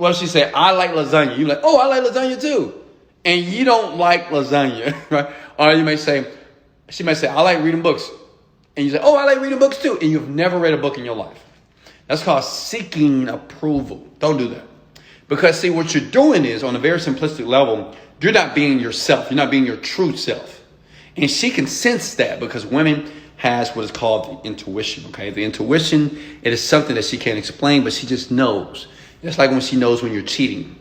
A: does she say? I like lasagna. You're like, oh, I like lasagna too. And you don't like lasagna, right? Or she may say, I like reading books. And you say, oh, I like reading books too. And you've never read a book in your life. That's called seeking approval. Don't do that. Because see, what you're doing is, on a very simplistic level, you're not being yourself. You're not being your true self. And she can sense that because women has what is called the intuition, okay? The intuition, it is something that she can't explain, but she just knows. It's like when she knows when you're cheating.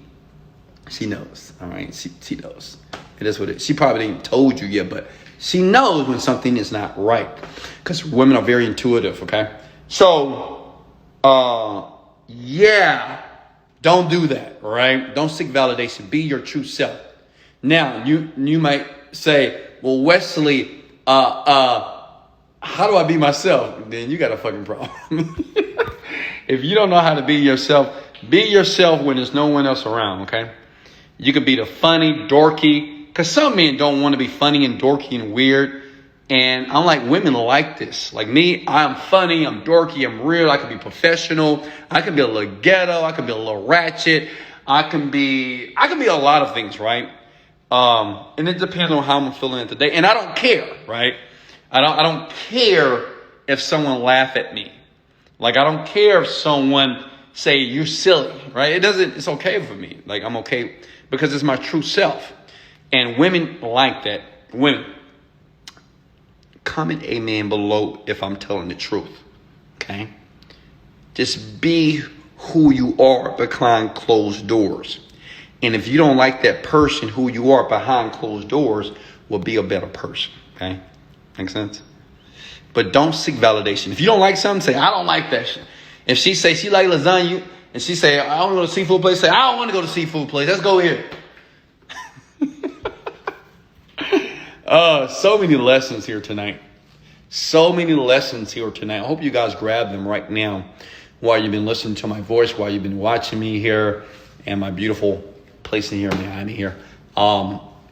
C: She knows. All right. She knows. It is what it is. She probably ain't told you yet, but she knows when something is not right. Because women are very intuitive, okay? So, yeah, don't do that, right? Don't seek validation. Be your true self. Now, you might say, well, Wesley, how do I be myself? Then you got a fucking problem. If you don't know how to be yourself when there's no one else around, okay? You could be the funny, dorky, because some men don't want to be funny and dorky and weird. And I'm like, women like this. Like me, I'm funny, I'm dorky, I'm real. I can be professional. I can be a little ghetto. I can be a little ratchet. I can be a lot of things, right? And it depends on how I'm feeling today. And I don't care, right? I don't care if someone laugh at me. Like, I don't care if someone say you're silly, right? It's okay for me. Like, I'm okay because it's my true self. And women like that. Women, comment amen below if I'm telling the truth. Okay? Just be who you are behind closed doors. And if you don't like that person who you are behind closed doors, will be a better person. Okay? Make sense? But don't seek validation. If you don't like something, say, I don't like that shit. If she say she like lasagna, and she say, I want to go to seafood place, say, I don't want to go to seafood place. Let's go here. So many lessons here tonight. So many lessons here tonight. I hope you guys grab them right now while you've been listening to my voice, while you've been watching me here and my beautiful place in here behind me here.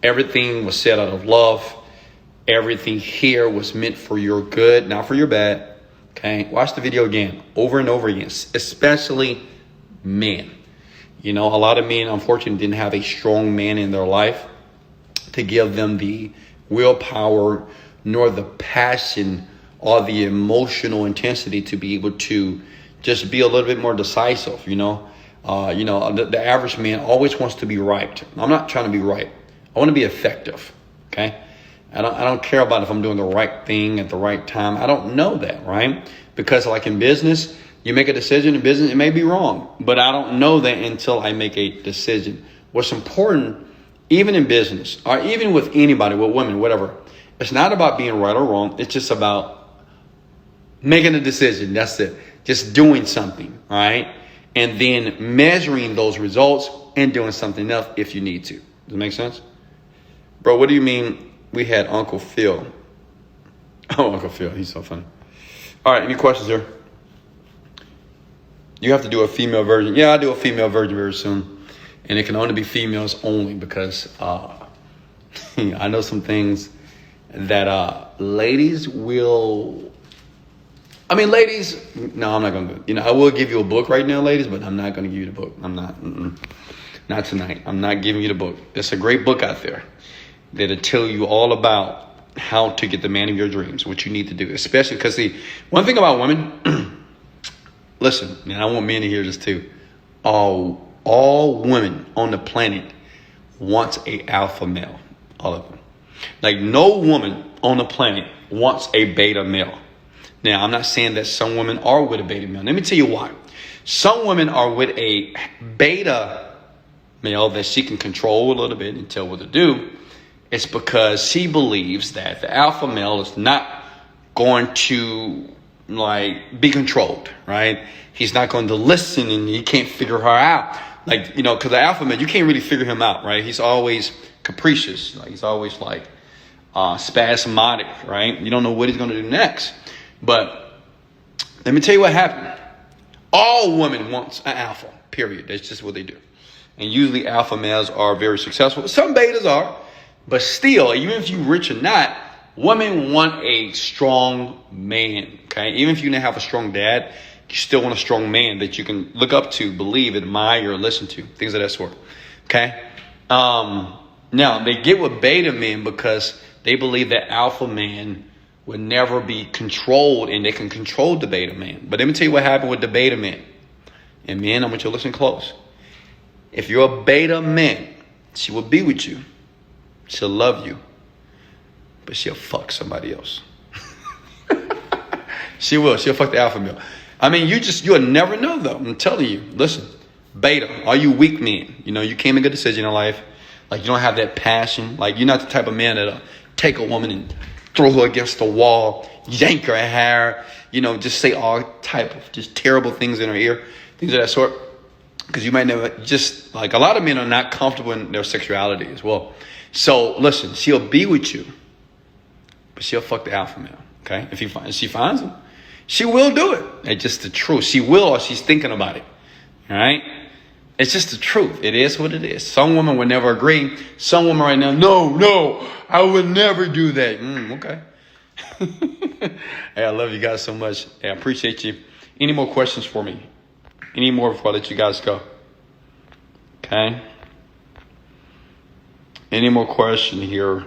C: Everything was said out of love. Everything here was meant for your good, not for your bad. Okay, watch the video again, over and over again, especially men. You know, a lot of men, unfortunately, didn't have a strong man in their life to give them the willpower, nor the passion or the emotional intensity to be able to just be a little bit more decisive. The average man always wants to be right. I'm not trying to be right. I want to be effective. Okay. I don't care about if I'm doing the right thing at the right time. I don't know that, right? Because like in business, you make a decision in business, it may be wrong, but I don't know that until I make a decision. What's important, even in business, or even with anybody, with women, whatever, it's not about being right or wrong. It's just about making a decision. That's it. Just doing something, right? And then measuring those results and doing something else if you need to. Does it make sense? Bro, what do you mean? We had Uncle Phil. Oh, Uncle Phil. He's so funny. All right. Any questions here? You have to do a female version. Yeah, I'll do a female version very soon. And it can only be females only because I know some things that ladies will... ladies... No, I'm not going to do it. I will give you a book right now, ladies, but I'm not going to give you the book. I'm not. Not tonight. I'm not giving you the book. There's a great book out there that'll tell you all about how to get the man of your dreams, what you need to do, especially because one thing about women, listen, man, I want men to hear this too. All women on the planet wants a alpha male, all of them. Like no woman on the planet wants a beta male. Now, I'm not saying that some women are with a beta male. Let me tell you why. Some women are with a beta male that she can control a little bit and tell what to do. It's because she believes that the alpha male is not going to be controlled, right? He's not going to listen and you can't figure her out. Because the alpha male, you can't really figure him out, right? He's always capricious. He's always spasmodic, right? You don't know what he's going to do next. But let me tell you what happened. All women want an alpha, period. That's just what they do. And usually alpha males are very successful. Some betas are. But still, even if you're rich or not, women want a strong man, okay? Even if you didn't have a strong dad, you still want a strong man that you can look up to, believe, admire, listen to, things of that sort, okay? Now, they get with beta men because they believe that alpha man would never be controlled and they can control the beta man. But let me tell you what happened with the beta man. And men, I want you to listen close. If you're a beta man, she will be with you. She'll love you, but she'll fuck somebody else. She will. She'll fuck the alpha male. You'll never know though. I'm telling you. Listen, Beta, all you weak men, you know, you can't make a decision in life. Like, you don't have that passion. Like, you're not the type of man that'll take a woman and throw her against the wall, yank her hair, you know, just say all type of just terrible things in her ear, things of that sort. Because you might never, just like a lot of men are not comfortable in their sexuality as well. So listen, she'll be with you, but she'll fuck the alpha male. Okay, if she finds him, she will do it. It's just the truth. She will, or she's thinking about it. All right, it's just the truth. It is what it is. Some women would never agree. Some women right now, no, I would never do that. Okay. Hey, I love you guys so much. Hey, I appreciate you. Any more questions for me? Any more before I let you guys go? Okay. Any more question here?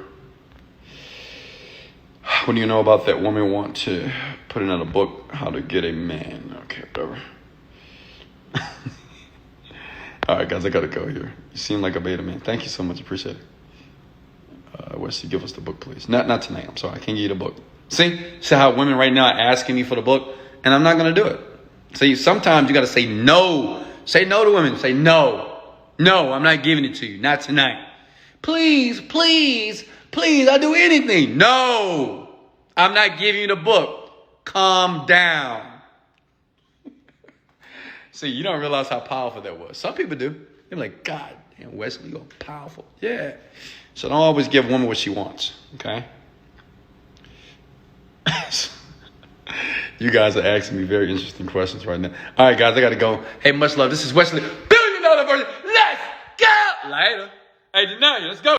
C: What do you know about that woman want to put in a book, How to Get a Man? Okay, whatever. All right, guys, I got to go here. You seem like a beta man. Thank you so much. Appreciate it. Wesley, give us the book, please. Not tonight. I'm sorry. I can't give you the book. See how women right now are asking me for the book, and I'm not going to do it. See, sometimes you got to say no. Say no to women. Say no. No, I'm not giving it to you. Not tonight. Please, I'll do anything. No, I'm not giving you the book. Calm down. See, you don't realize how powerful that was. Some people do. They're like, God damn, Wesley, you're powerful. Yeah. So don't always give a woman what she wants. Okay. You guys are asking me very interesting questions right now. All right, guys, I got to go. Hey, much love. This is Wesley, $1 billion Virgin. Let's go. Later. Hey, Denali, let's go.